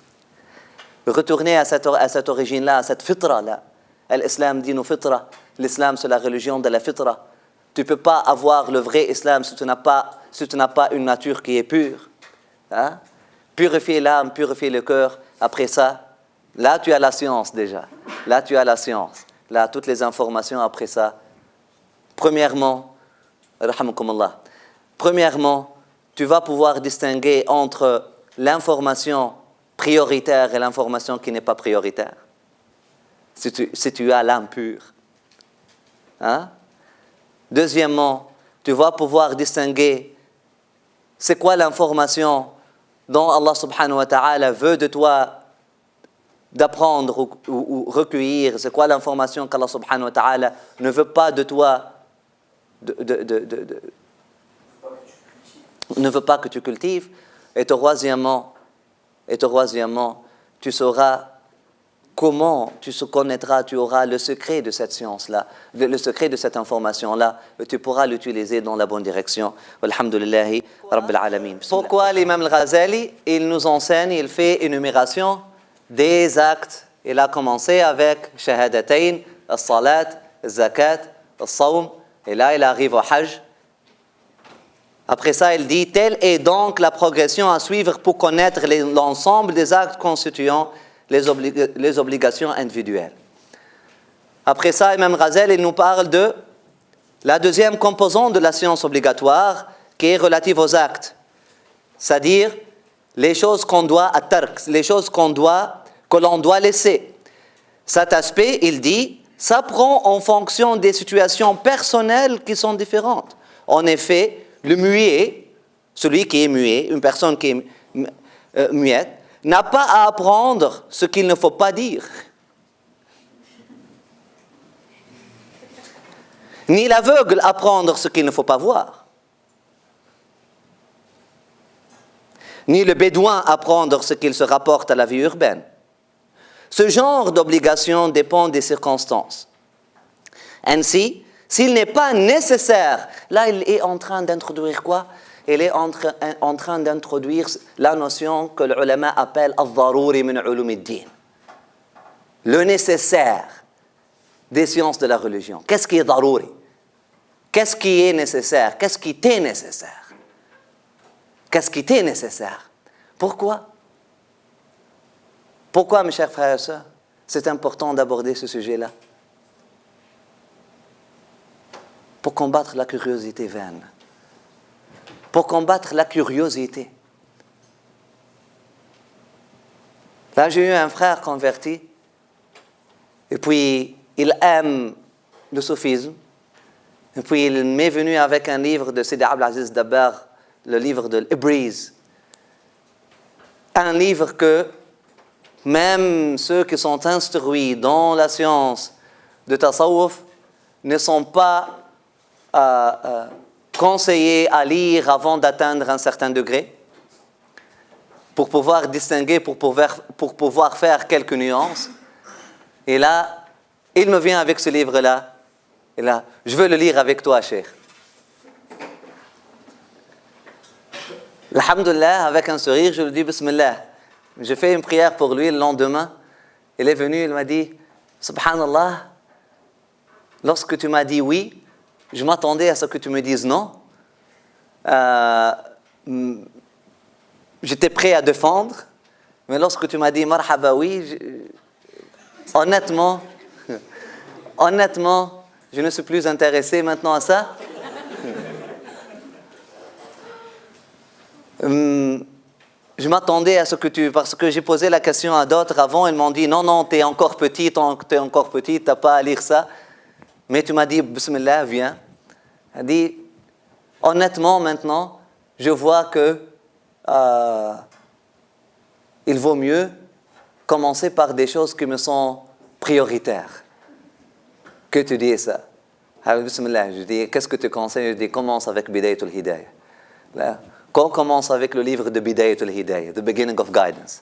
Speaker 1: Retourner à cette origine-là, à cette fitra-là. L'islam dit nous fitra. L'islam, c'est la religion de la fitra. Tu ne peux pas avoir le vrai islam si tu n'as pas une nature qui est pure. Hein? Purifier l'âme, purifier le cœur. Après ça, là tu as la science déjà. Là tu as la science. Là toutes les informations après ça. Premièrement, tu vas pouvoir distinguer entre l'information prioritaire et l'information qui n'est pas prioritaire. Si tu as l'âme pure. Hein? Deuxièmement, tu vas pouvoir distinguer c'est quoi l'information dont Allah subhanahu wa ta'ala veut de toi d'apprendre ou recueillir. C'est quoi l'information qu'Allah subhanahu wa ta'ala ne veut pas de toi ne veut pas que tu cultives. Et troisièmement, tu sauras comment tu se connaîtras, tu auras le secret de cette science-là, le secret de cette information-là, et tu pourras l'utiliser dans la bonne direction. Alhamdulillahi Rabbil Alamin. Pourquoi l'imam Al-Ghazali, il nous enseigne, il fait énumération des actes. Il a commencé avec Shahadatayn, As-Salat, Zakat, As-Sawm, et là il arrive au Hajj. Après ça, il dit, telle est donc la progression à suivre pour connaître l'ensemble des actes constituant les obligations individuelles. Après ça, Imam Ghazali nous parle de la deuxième composante de la science obligatoire qui est relative aux actes. C'est-à-dire les choses qu'on doit les choses que l'on doit laisser. Cet aspect, il dit, ça prend en fonction des situations personnelles qui sont différentes. En effet, le muet, celui qui est muet, une personne qui est muette, n'a pas à apprendre ce qu'il ne faut pas dire. Ni l'aveugle apprendre ce qu'il ne faut pas voir. Ni le bédouin apprendre ce qu'il se rapporte à la vie urbaine. Ce genre d'obligation dépend des circonstances. Ainsi, S'il n'est pas nécessaire, là, il est en train d'introduire quoi? Il est en train d'introduire la notion que les ulama appellent al-daruri min ulum ad-din. Le nécessaire des sciences de la religion. Qu'est-ce qui est daruri? Qu'est-ce qui est nécessaire? Qu'est-ce qui t'est nécessaire? Qu'est-ce qui t'est nécessaire? Pourquoi? Pourquoi, mes chers frères et sœurs, c'est important d'aborder ce sujet-là? Pour combattre la curiosité vaine. Pour combattre la curiosité. Là, j'ai eu un frère converti, et puis il aime le soufisme, et puis il m'est venu avec un livre de Sidi Abdelaziz Dabbar, le livre de l'Ibriz. Un livre que même ceux qui sont instruits dans la science de Tasawwuf ne sont pas conseillés à lire avant d'atteindre un certain degré, pour pouvoir distinguer, pour pouvoir faire quelques nuances. Et là, il me vient avec ce livre-là, et là, je veux le lire avec toi, Cheikh. Alhamdulillah, avec un sourire, je lui dis Bismillah. J'ai fait une prière pour lui le lendemain. Il est venu, il m'a dit Subhanallah, lorsque tu m'as dit oui, je m'attendais à ce que tu me dises non. J'étais prêt à défendre, mais lorsque tu m'as dit marhaba oui, honnêtement, je ne suis plus intéressé maintenant à ça. Je m'attendais à ce que parce que j'ai posé la question à d'autres avant, ils m'ont dit non, t'es encore petit, t'as pas à lire ça. Mais tu m'as dit, Bismillah, viens. Elle dit, honnêtement, maintenant, je vois que il vaut mieux commencer par des choses qui me sont prioritaires. Que tu dis ça. Alors, Bismillah, je dis, qu'est-ce que tu conseilles? Je dis, commence avec Bidayatul Hidayah. Là, quand on commence avec le livre de Bidayatul Hidayah, The Beginning of Guidance.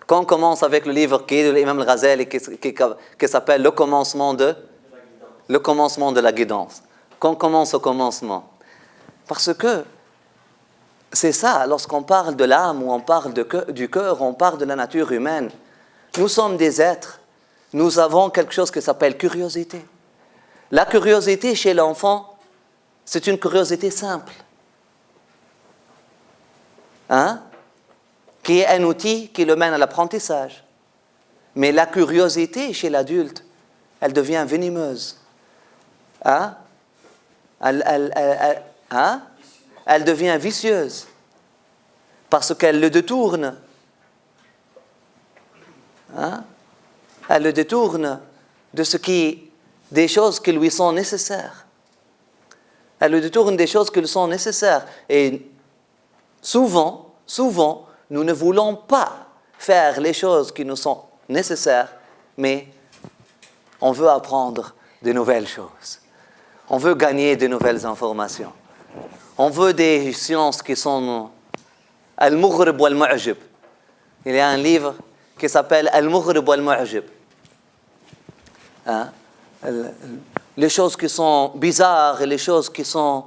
Speaker 1: Quand on commence avec le livre qui est de l'imam al-Ghazali, qui s'appelle Le commencement de la guidance. Qu'on commence au commencement. Parce que c'est ça, lorsqu'on parle de l'âme ou on parle du cœur, on parle de la nature humaine. Nous sommes des êtres. Nous avons quelque chose qui s'appelle curiosité. La curiosité chez l'enfant, c'est une curiosité simple. Qui est un outil qui le mène à l'apprentissage. Mais la curiosité chez l'adulte, elle devient venimeuse. Elle devient vicieuse. Parce qu'elle le détourne. Elle le détourne des choses qui lui sont nécessaires. Elle le détourne des choses qui lui sont nécessaires. Et souvent, nous ne voulons pas faire les choses qui nous sont nécessaires, mais on veut apprendre de nouvelles choses. On veut gagner de nouvelles informations. On veut des sciences qui sont Al-Mughrib wal-Mu'jib. Il y a un livre qui s'appelle Al-Mughrib wal-Mu'jib. Les choses qui sont bizarres et les choses qui sont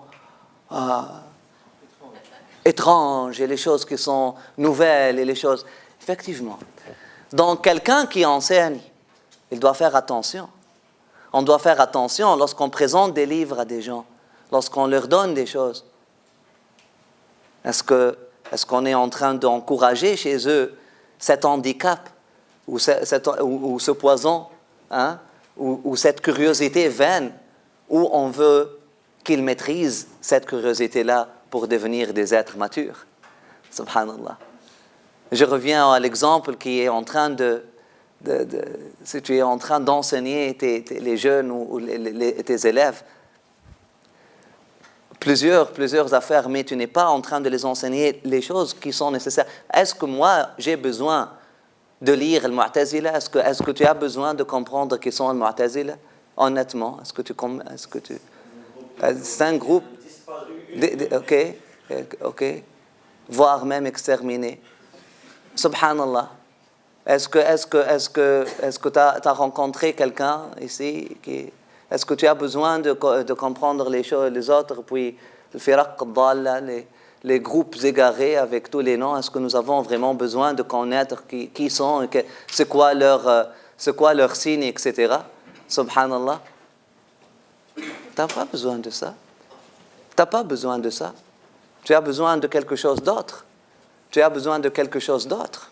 Speaker 1: étranges et les choses qui sont nouvelles et les choses... Effectivement. Donc, quelqu'un qui enseigne, il doit faire attention. On doit faire attention lorsqu'on présente des livres à des gens, lorsqu'on leur donne des choses. Est-ce qu'on est en train d'encourager chez eux cet handicap ou ce poison, ou cette curiosité vaine, ou on veut qu'ils maîtrisent cette curiosité-là pour devenir des êtres matures? Subhanallah. Je reviens à l'exemple qui est en train si tu es en train d'enseigner les jeunes ou tes élèves, plusieurs affaires, mais tu n'es pas en train de les enseigner les choses qui sont nécessaires. Est-ce que moi, j'ai besoin de lire Al-Mu'tazila? Est-ce que tu as besoin de comprendre qui sont Al-Mu'tazila? Honnêtement, c'est un groupe, ok, voire même exterminé. Subhanallah. Est-ce que tu as rencontré quelqu'un ici Est-ce que tu as besoin de comprendre les choses, les autres, puis le firaq dalla, les groupes égarés avec tous les noms? Est-ce que nous avons vraiment besoin de connaître qui sont, c'est quoi leur signe, etc. Subhanallah. Tu n'as pas besoin de ça. Tu n'as pas besoin de ça. Tu as besoin de quelque chose d'autre. Tu as besoin de quelque chose d'autre.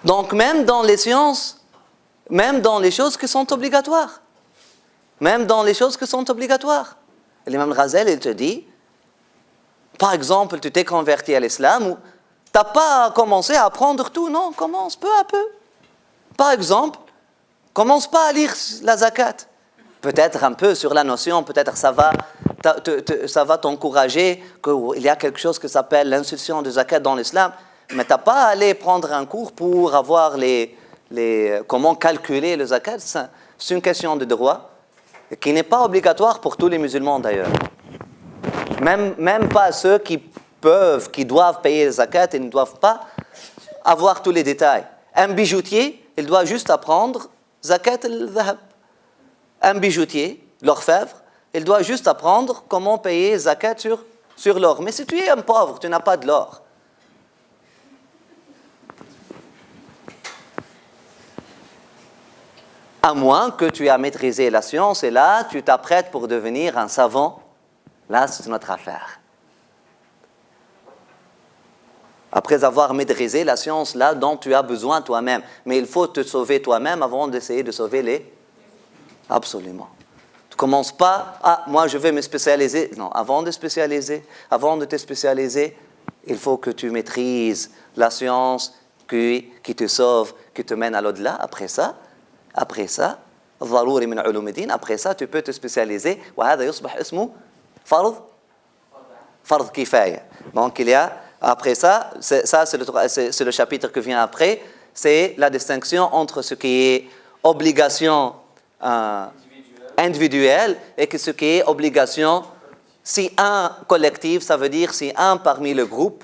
Speaker 1: Donc même dans les sciences, même dans les choses qui sont obligatoires, l'imam Ghazali, il te dit, par exemple, tu t'es converti à l'islam, ou tu n'as pas commencé à apprendre tout, non, commence peu à peu. Par exemple, commence pas à lire la zakat. Peut-être un peu sur la notion, peut-être ça va t'encourager qu'il y a quelque chose qui s'appelle l'institution de zakat dans l'islam, mais tu n'as pas à aller prendre un cours pour avoir comment calculer le zakat. C'est une question de droit qui n'est pas obligatoire pour tous les musulmans d'ailleurs. Même pas ceux qui doivent payer le zakat, ils ne doivent pas avoir tous les détails. Un bijoutier, il doit juste apprendre zakat al-dhahab. Un bijoutier, l'orfèvre, il doit juste apprendre comment payer zakat sur l'or. Mais si tu es un pauvre, tu n'as pas de l'or. À moins que tu aies maîtrisé la science et là, tu t'apprêtes pour devenir un savant. Là, c'est notre affaire. Après avoir maîtrisé la science là dont tu as besoin toi-même. Mais il faut te sauver toi-même avant d'essayer de sauver les... Absolument. Tu ne commences pas, moi je vais me spécialiser. Non, avant de te spécialiser, il faut que tu maîtrises la science qui te sauve, qui te mène à l'au-delà. Après ça, après ça, tu peux te spécialiser. وهذا يصبح اسمه فرض كفاية. Donc il y a, après ça, c'est le chapitre qui vient après, c'est la distinction entre ce qui est obligation individuelle et ce qui est obligation, si un collectif, ça veut dire si un parmi le groupe,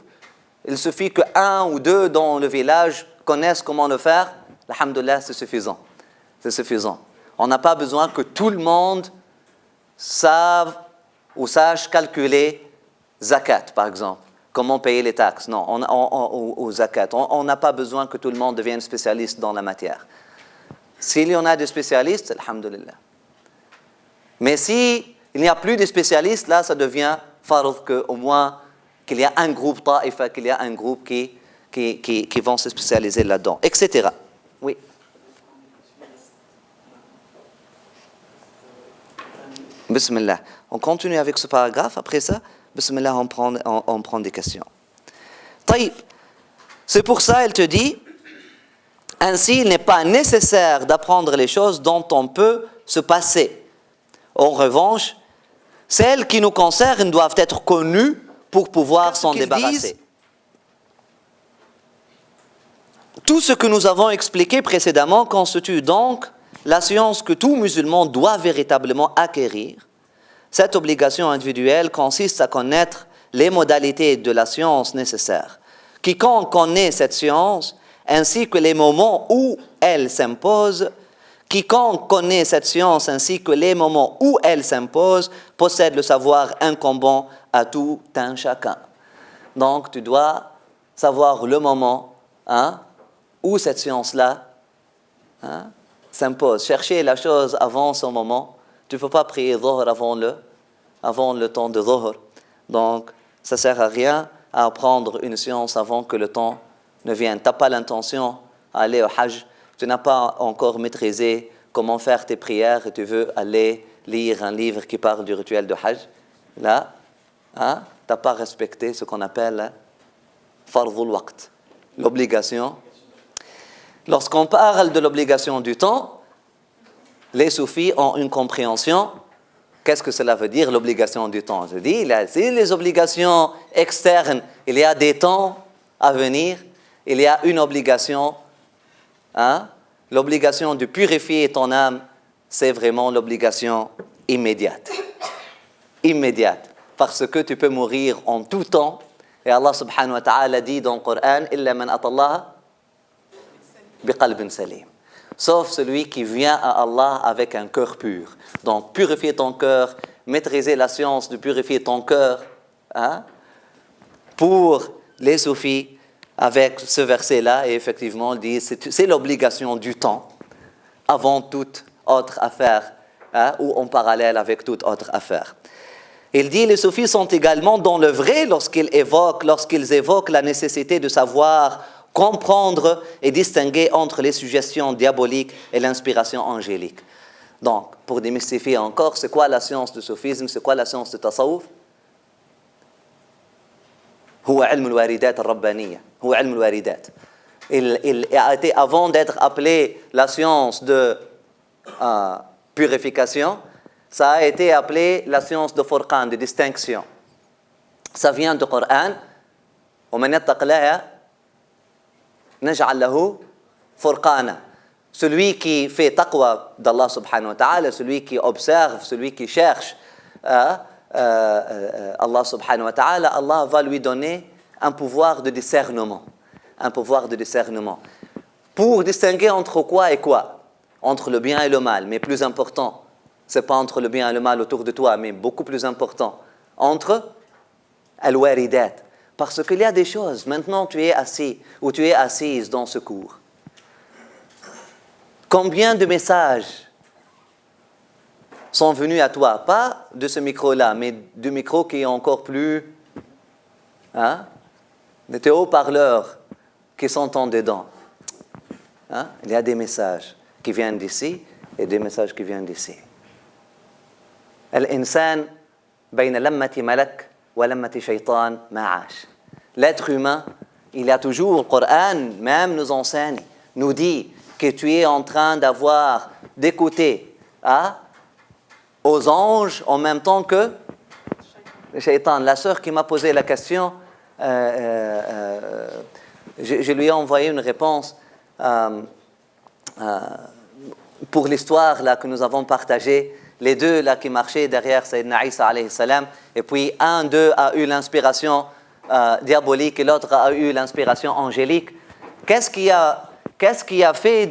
Speaker 1: il suffit que un ou deux dans le village connaissent comment le faire, alhamdoulilah, c'est suffisant. C'est suffisant. On n'a pas besoin que tout le monde sache calculer zakat, par exemple. Comment payer les taxes. Non, ou zakat. On n'a pas besoin que tout le monde devienne spécialiste dans la matière. S'il y en a des spécialistes, alhamdoulilah. Mais s'il n'y a plus de spécialistes, là, ça devient fard qu'au moins qu'il y a un groupe ta'ifa, qu'il y a un groupe qui vont se spécialiser là-dedans, etc. Oui. Bismillah. On continue avec ce paragraphe. Après ça, Bismillah, on prend des questions. Taïb. C'est pour ça, elle te dit, ainsi, il n'est pas nécessaire d'apprendre les choses dont on peut se passer. En revanche, celles qui nous concernent doivent être connues pour pouvoir s'en débarrasser. Tout ce que nous avons expliqué précédemment constitue donc la science que tout musulman doit véritablement acquérir. Cette obligation individuelle consiste à connaître les modalités de la science nécessaires. Quiconque connaît cette science, ainsi que les moments où elle s'impose, possède le savoir incombant à tout un chacun. Donc, tu dois savoir le moment où cette science-là s'impose. Chercher la chose avant son moment. Tu ne peux pas prier Dhuhr avant le temps de Dhuhr. Donc, ça ne sert à rien à apprendre une science avant que le temps ne vienne. Tu n'as pas l'intention d'aller au Hajj. Tu n'as pas encore maîtrisé comment faire tes prières et tu veux aller lire un livre qui parle du rituel de Hajj. Là, tu n'as pas respecté ce qu'on appelle Fardhul Waqt, l'obligation. Lorsqu'on parle de l'obligation du temps, les soufis ont une compréhension. Qu'est-ce que cela veut dire, l'obligation du temps? Je dis, c'est les obligations externes. Il y a des temps à venir. Il y a une obligation. L'obligation de purifier ton âme, c'est vraiment l'obligation immédiate. Immédiate. Parce que tu peux mourir en tout temps. Et Allah subhanahu wa ta'ala dit dans le Coran, « Illa man atallaha biqalbin salim » sauf celui qui vient à Allah avec un cœur pur. Donc, purifier ton cœur, maîtriser la science de purifier ton cœur. Hein? Pour les soufis, avec ce verset-là, et effectivement, dit c'est l'obligation du temps avant toute autre affaire, hein, ou en parallèle avec toute autre affaire. Il dit les soufis sont également dans le vrai lorsqu'ils évoquent la nécessité de savoir comprendre et distinguer entre les suggestions diaboliques et l'inspiration angélique. Donc, pour démystifier encore, c'est quoi la science du soufisme, c'est quoi la science du tasawwuf? هو علم الواردات الربانية هو علم الواردات. Il a été, avant d'être appelé la science de purification, ça a été appelé la science de furqan, de distinction. Ça vient du Coran. ومن يتق الله نجعل له فرقانا. Celui qui fait taqwa d'Allah subhanahu wa ta'ala, celui qui observe, celui qui cherche Allah subhanahu wa ta'ala, Allah va lui donner un pouvoir de discernement. Un pouvoir de discernement. Pour distinguer entre quoi et quoi? Entre le bien et le mal. Mais plus important, ce n'est pas entre le bien et le mal autour de toi, mais beaucoup plus important, entre al-waridat. Parce qu'il y a des choses, maintenant tu es assis ou tu es assise dans ce cours. Combien de messages sont venus à toi, pas de ce micro-là, mais du micro qui est encore plus, des haut-parleurs qui sont en dedans. Il y a des messages qui viennent d'ici et des messages qui viennent d'ici. Al-insan bayna lammati malak wa lammati shaytan ma'ash. L'être humain, il y a toujours, le Coran même nous enseigne, nous dit que tu es en train d'écouter aux anges en même temps que le shaitan. La sœur qui m'a posé la question, je lui ai envoyé une réponse pour l'histoire là, que nous avons partagée. Les deux là, qui marchaient derrière Sayyidina Isa alayhi salam, et puis un d'eux a eu l'inspiration diabolique et l'autre a eu l'inspiration angélique. Qu'est-ce qui a fait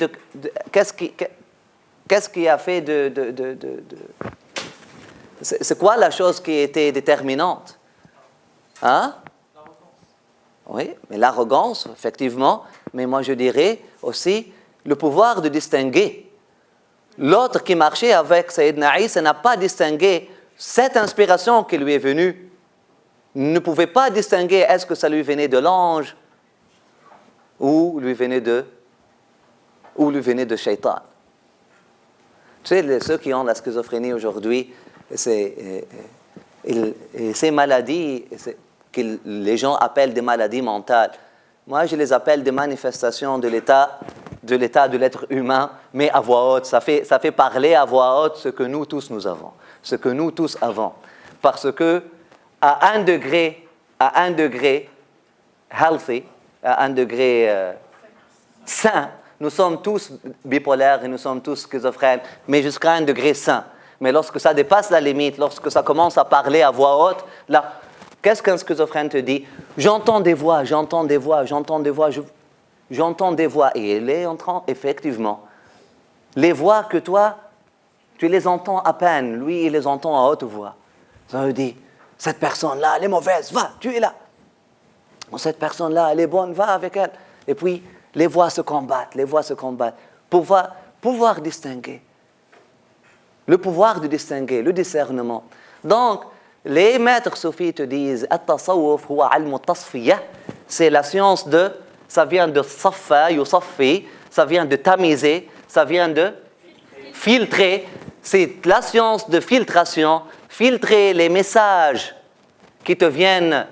Speaker 1: c'est quoi la chose qui était déterminante? Oui, mais l'arrogance, effectivement, mais moi je dirais aussi le pouvoir de distinguer. L'autre qui marchait avec Sayyidina Isa n'a pas distingué cette inspiration qui lui est venue, ne pouvait pas distinguer est-ce que ça lui venait de l'ange ou lui venait de Shaitan. Tu sais, ceux qui ont la schizophrénie aujourd'hui, ces maladies que les gens appellent des maladies mentales, moi je les appelle des manifestations de l'état de l'être humain, mais à voix haute. Ça fait parler à voix haute ce que nous tous nous avons, ce que nous tous avons. Parce que à un degré healthy, à un degré sain, nous sommes tous bipolaires et nous sommes tous schizophrènes, mais jusqu'à un degré sain. Mais lorsque ça dépasse la limite, lorsque ça commence à parler à voix haute, là, qu'est-ce qu'un schizophrène te dit? J'entends des voix. Et il est en train, effectivement, les voix que toi, tu les entends à peine. Lui, il les entend à haute voix. Ça veut dire, cette personne-là, elle est mauvaise, va, tu es là. Cette personne-là, elle est bonne, va avec elle. Et puis, les voix se combattent. Pouvoir distinguer. Le pouvoir de distinguer, le discernement. Donc, les maîtres soufis te disent, At-tasawwuf huwa ilmu tasfiyah, c'est la science de, ça vient de saffa, yusaffi, ça vient de tamiser, ça vient de filtrer. C'est la science de filtration, filtrer les messages qui te viennent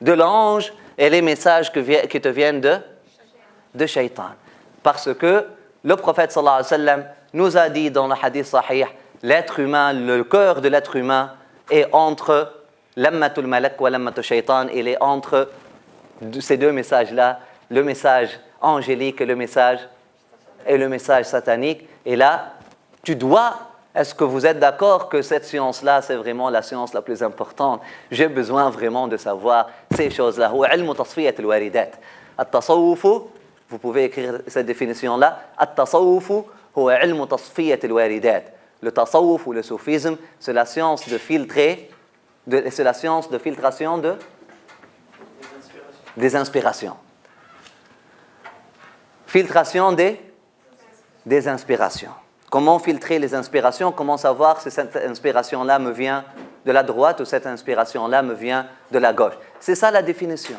Speaker 1: de l'ange et les messages qui te viennent de Shaitan. Parce que le prophète sallallahu alayhi wa sallam nous a dit dans le hadith sahih, l'être humain, le cœur de l'être humain est entre lammatul malak wa lammatul shaitan, il est entre ces deux messages-là, le message angélique et le message satanique. Et là, est-ce que vous êtes d'accord que cette science-là, c'est vraiment la science la plus importante? J'ai besoin vraiment de savoir ces choses-là. هو علم تصفية الواردات. التصوف Vous pouvez écrire cette définition-là. At-tasawwuf huwa ilmu tasfiyat al-waridat. Le tasawwuf ou le soufisme, c'est la science de filtrer, c'est la science de filtration des inspirations. Filtration des inspirations. Comment filtrer les inspirations? Comment savoir si cette inspiration-là me vient de la droite ou cette inspiration-là me vient de la gauche? C'est ça la définition.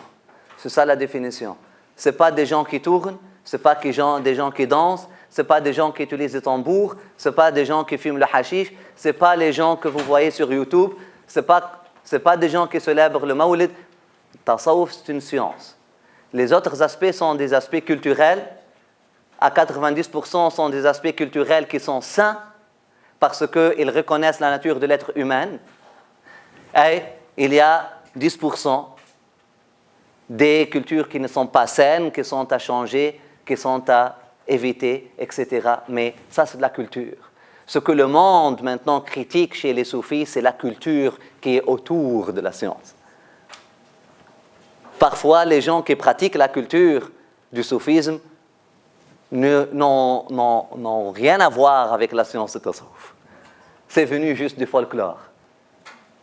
Speaker 1: C'est ça la définition. Ce n'est pas des gens qui tournent, ce n'est pas des gens qui dansent, ce n'est pas des gens qui utilisent des tambours, ce n'est pas des gens qui fument le hashish, ce n'est pas les gens que vous voyez sur YouTube, ce n'est pas des gens qui célèbrent le Mawlid. Tasawwuf, c'est une science. Les autres aspects sont des aspects culturels. À 90% sont des aspects culturels qui sont sains parce qu'ils reconnaissent la nature de l'être humain. Et il y a 10% des cultures qui ne sont pas saines, qui sont à changer, qui sont à éviter, etc. Mais ça, c'est de la culture. Ce que le monde maintenant critique chez les soufis, c'est la culture qui est autour de la science. Parfois, les gens qui pratiquent la culture du soufisme n'ont rien à voir avec la science de tasawwuf. C'est venu juste du folklore.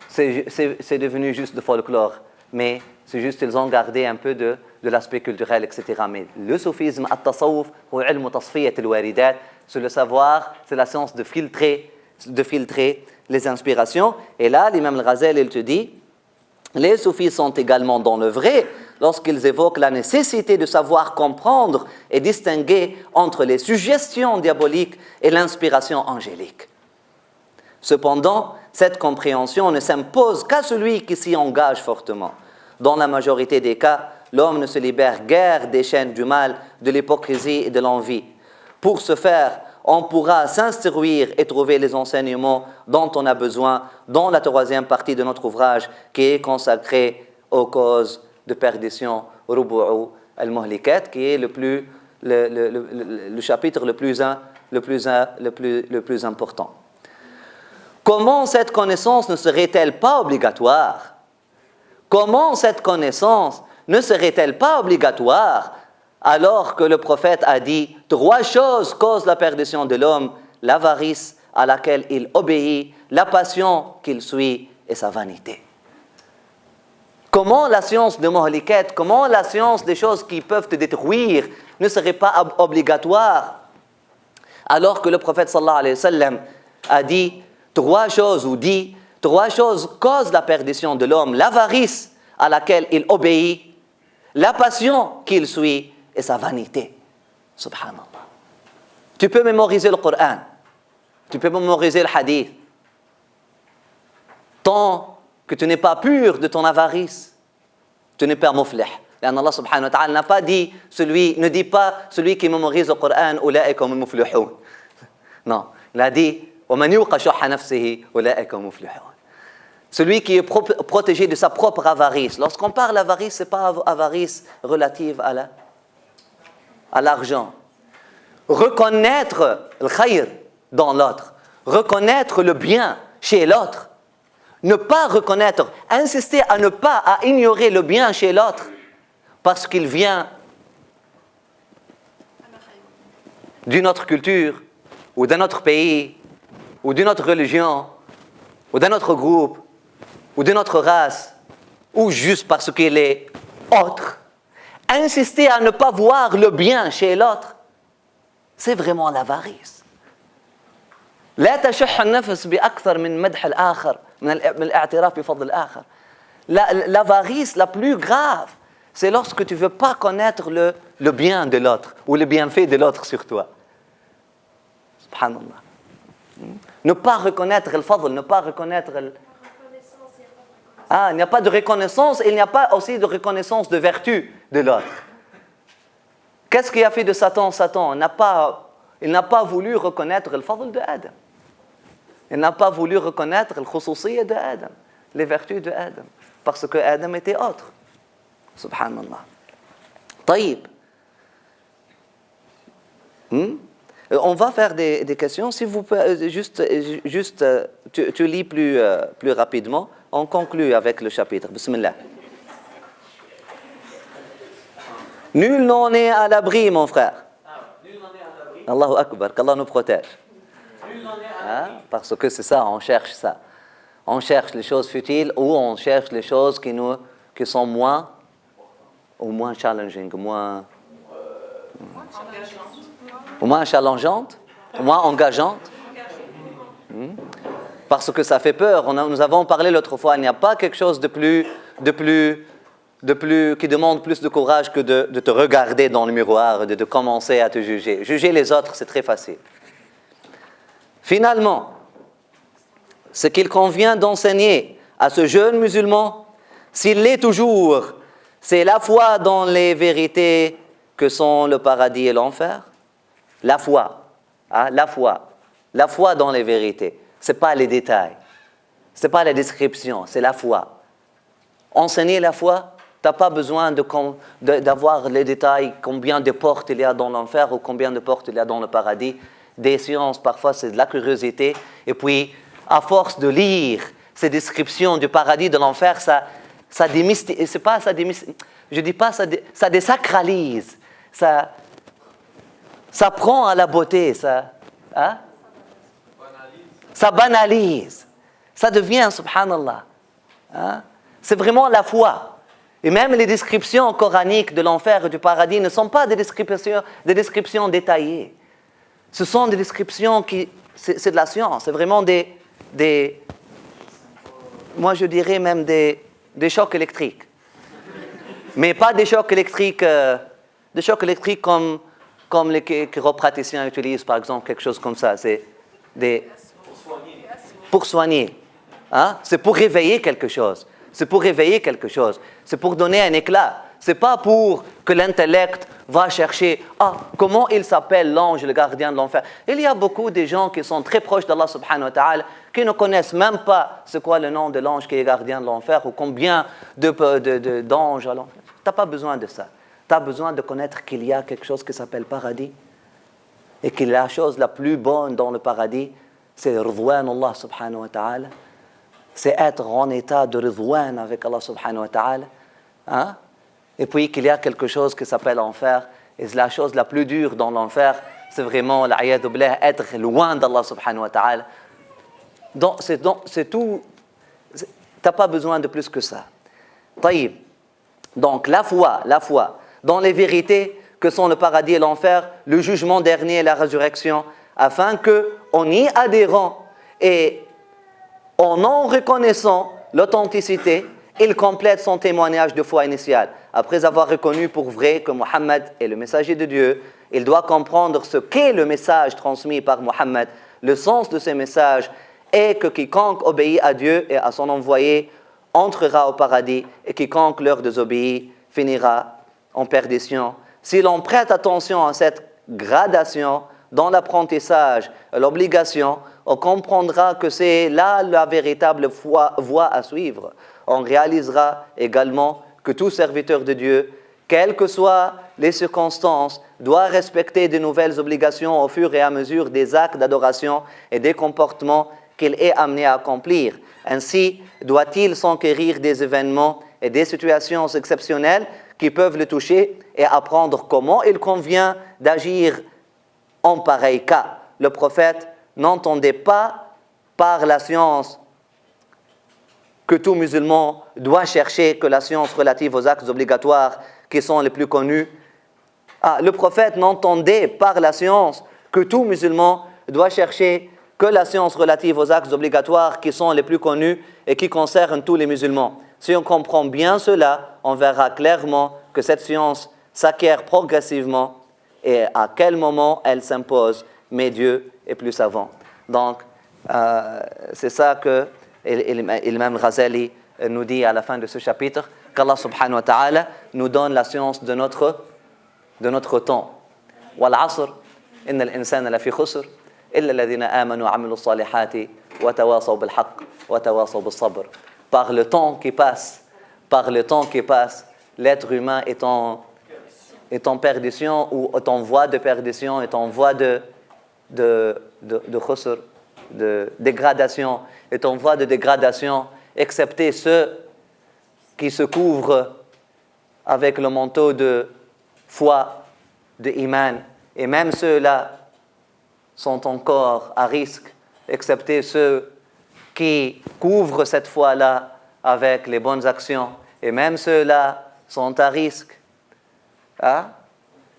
Speaker 1: C'est devenu juste du folklore. Mais c'est juste qu'ils ont gardé un peu de l'aspect culturel, etc. Mais le soufisme, at-tasawwuf, ou ilmu tasfiyat al-waridat, c'est le savoir, c'est la science de filtrer les inspirations. Et là, l'imam al-Ghazali, il te dit, les soufis sont également dans le vrai lorsqu'ils évoquent la nécessité de savoir comprendre et distinguer entre les suggestions diaboliques et l'inspiration angélique. Cependant, cette compréhension ne s'impose qu'à celui qui s'y engage fortement. Dans la majorité des cas, l'homme ne se libère guère des chaînes du mal, de l'hypocrisie et de l'envie. Pour ce faire, on pourra s'instruire et trouver les enseignements dont on a besoin dans la troisième partie de notre ouvrage qui est consacrée aux causes de perdition, Rubu'u al-Muhlikat, qui est le chapitre le plus important. Comment cette connaissance ne serait-elle pas obligatoire? Comment cette connaissance ne serait-elle pas obligatoire alors que le prophète a dit « Trois choses causent la perdition de l'homme, l'avarice à laquelle il obéit, la passion qu'il suit et sa vanité. » Comment la science de Muhlikat, comment la science des choses qui peuvent te détruire ne serait pas obligatoire alors que le prophète sallallahu alayhi wa sallam a dit trois choses causent la perdition de l'homme, l'avarice à laquelle il obéit, la passion qu'il suit et sa vanité. Subhanallah. Tu peux mémoriser le Coran, tu peux mémoriser le hadith, tant que tu n'es pas pur de ton avarice, tu n'es pas muflih. Et Allah subhanahu wa ta'ala n'a pas dit, ne dit pas celui qui mémorise le Coran, ulaika hum muflihun. Non, il a dit, وَمَنْ يُوقَ شُحَّ نَفْسِهِ أُولَٰئِكَ هُمُ الْمُفْلِحُونَ. Celui qui est protégé de sa propre avarice. Lorsqu'on parle d'avarice, ce n'est pas avarice relative à l'argent. Reconnaître le khayr dans l'autre, reconnaître le bien chez l'autre, ne pas reconnaître, insister à ignorer le bien chez l'autre parce qu'il vient d'une autre culture ou d'un autre pays ou d'une autre religion ou d'un autre groupe ou d'une autre race, ou juste parce qu'il est autre, insister à ne pas voir le bien chez l'autre, c'est vraiment l'avarice. لا تشح النفس بأكثر من مدح الآخر من الاعتراف بفضل الآخر. L'avarice la plus grave, c'est lorsque tu ne veux pas connaître le bien de l'autre ou le bienfait de l'autre sur toi. Subhanallah. Ne pas reconnaître le fadl, ne pas reconnaître il n'y a pas de reconnaissance, il n'y a pas aussi de reconnaissance de vertu de l'autre. Qu'est-ce qui a fait de Satan Satan? Il n'a pas voulu reconnaître le fadl de Adam. Il n'a pas voulu reconnaître le khususiyya de Adam, les vertus de Adam, parce que Adam était autre. Subhanallah. طيب. On va faire des questions. Si vous pouvez, juste tu lis plus rapidement. On conclut avec le chapitre. Bismillah. Nul n'en est à l'abri, mon frère.
Speaker 2: Nul n'en est à l'abri.
Speaker 1: Allahu Akbar, qu'Allah nous protège.
Speaker 2: Nul n'en est à l'abri.
Speaker 1: Parce que c'est ça, on cherche ça. On cherche les choses futiles ou on cherche les choses qui sont moins challenging, moins challengeantes, moins engageantes. Parce que ça fait peur. Nous avons parlé l'autre fois, il n'y a pas quelque chose de plus qui demande plus de courage que de te regarder dans le miroir, de commencer à te juger. Juger les autres, c'est très facile. Finalement, ce qu'il convient d'enseigner à ce jeune musulman, s'il l'est toujours, c'est la foi dans les vérités que sont le paradis et l'enfer. La foi, la foi dans les vérités. Ce n'est pas les détails, ce n'est pas la description, c'est la foi. Enseigner la foi, tu n'as pas besoin d'avoir les détails, combien de portes il y a dans l'enfer ou combien de portes il y a dans le paradis. Des sciences, parfois, c'est de la curiosité. Et puis, à force de lire ces descriptions du paradis, de l'enfer, ça démystifie. C'est pas ça démystifie. Je dis pas ça désacralise. Ça prend à la beauté. Ça banalise. Ça devient, subhanallah. C'est vraiment la foi. Et même les descriptions coraniques de l'enfer et du paradis ne sont pas des descriptions détaillées. Ce sont des descriptions c'est de la science. C'est vraiment moi je dirais même des chocs électriques. Mais pas des chocs électriques comme les chiropraticiens utilisent, par exemple, quelque chose comme ça. C'est pour soigner. C'est pour réveiller quelque chose. C'est pour donner un éclat. C'est pas pour que l'intellect va chercher comment il s'appelle l'ange, le gardien de l'enfer. Il y a beaucoup de gens qui sont très proches d'Allah subhanahu wa ta'ala qui ne connaissent même pas c'est quoi le nom de l'ange qui est gardien de l'enfer ou combien d'anges à l'enfer. Tu n'as pas besoin de ça. Tu as besoin de connaître qu'il y a quelque chose qui s'appelle paradis et que la chose la plus bonne dans le paradis, c'est ridwan Allah subhanahu wa ta'ala. C'est être en état de ridwan avec Allah subhanahu wa ta'ala. Et puis qu'il y a quelque chose qui s'appelle enfer. Et la chose la plus dure dans l'enfer, c'est vraiment l'ayadou billah, être loin d'Allah subhanahu wa ta'ala. Donc c'est tout. Tu n'as pas besoin de plus que ça. Taïb. Donc la foi dans les vérités que sont le paradis et l'enfer, le jugement dernier et la résurrection, afin qu'en y adhérant et en reconnaissant l'authenticité, il complète son témoignage de foi initial. Après avoir reconnu pour vrai que Mohammed est le messager de Dieu, il doit comprendre ce qu'est le message transmis par Mohammed, le sens de ce message, et que quiconque obéit à Dieu et à son envoyé entrera au paradis, et quiconque leur désobéit finira en perdition. Si l'on prête attention à cette gradation dans l'apprentissage et l'obligation, on comprendra que c'est là la véritable voie à suivre. On réalisera également que tout serviteur de Dieu, quelles que soient les circonstances, doit respecter de nouvelles obligations au fur et à mesure des actes d'adoration et des comportements qu'il est amené à accomplir. Ainsi, doit-il s'enquérir des événements et des situations exceptionnelles qui peuvent le toucher et apprendre comment il convient d'agir en pareil cas. Le prophète n'entendait pas par la science que tout musulman doit chercher que la science relative aux actes obligatoires qui sont les plus connus. Le prophète n'entendait par la science que tout musulman doit chercher que la science relative aux actes obligatoires qui sont les plus connus et qui concernent tous les musulmans. Si on comprend bien cela, on verra clairement que cette science s'acquiert progressivement et à quel moment elle s'impose, mais Dieu est plus savant. Donc, c'est ça que l'imam Ghazali nous dit à la fin de ce chapitre, qu'Allah subhanahu wa ta'ala nous donne la science de notre temps. Wal asr, inna al-insana lafi khusr, illa alladhina amanu wa amilu s-salihati wa tawasaw bil haqq wa tawasaw bis sabr. Par le temps qui passe, l'être humain est en perdition ou est en voie de perdition, est en voie de khusr, de dégradation, est en voie de dégradation, excepté ceux qui se couvrent avec le manteau de foi, de iman. Et même ceux-là sont encore à risque, excepté ceux qui couvrent cette foi-là avec les bonnes actions. Et même ceux-là sont à risque. Hein?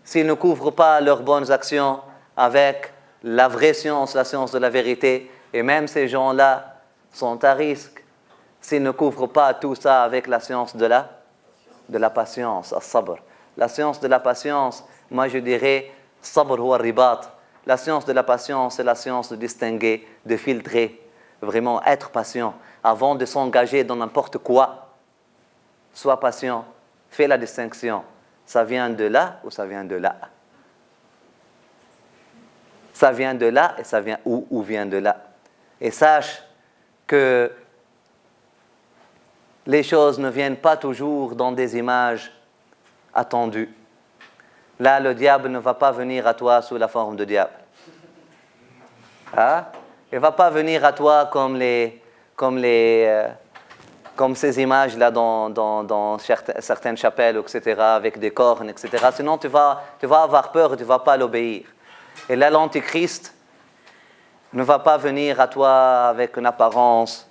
Speaker 1: S'ils ne couvrent pas leurs bonnes actions avec la vraie science, la science de la vérité, et même ces gens-là sont à risque s'ils ne couvrent pas tout ça avec la science de la patience, as-sabr. La science de la patience, moi je dirais, sabr huwa ribat. La science de la patience, c'est la science de distinguer, de filtrer, vraiment être patient avant de s'engager dans n'importe quoi. Sois patient, fais la distinction. Ça vient de là ou ça vient de là? Ça vient de là et ça vient où vient de là? Et sache que les choses ne viennent pas toujours dans des images attendues. Là, le diable ne va pas venir à toi sous la forme de diable. Hein? Il ne va pas venir à toi comme ces images-là dans certaines chapelles, etc., avec des cornes, etc. Sinon, tu vas avoir peur et tu ne vas pas l'obéir. Et là, l'Antichrist ne va pas venir à toi avec une apparence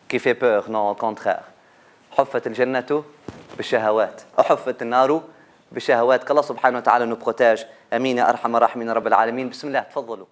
Speaker 1: qui fait peur. Non, au contraire. حفت الجنة بالشهوات وحفت النار بالشهوات. qu'Allah subhanahu wa ta'ala nous protège. Amin ya arhamar rahimin rabbil alamin. Bismillah, tfaddalou.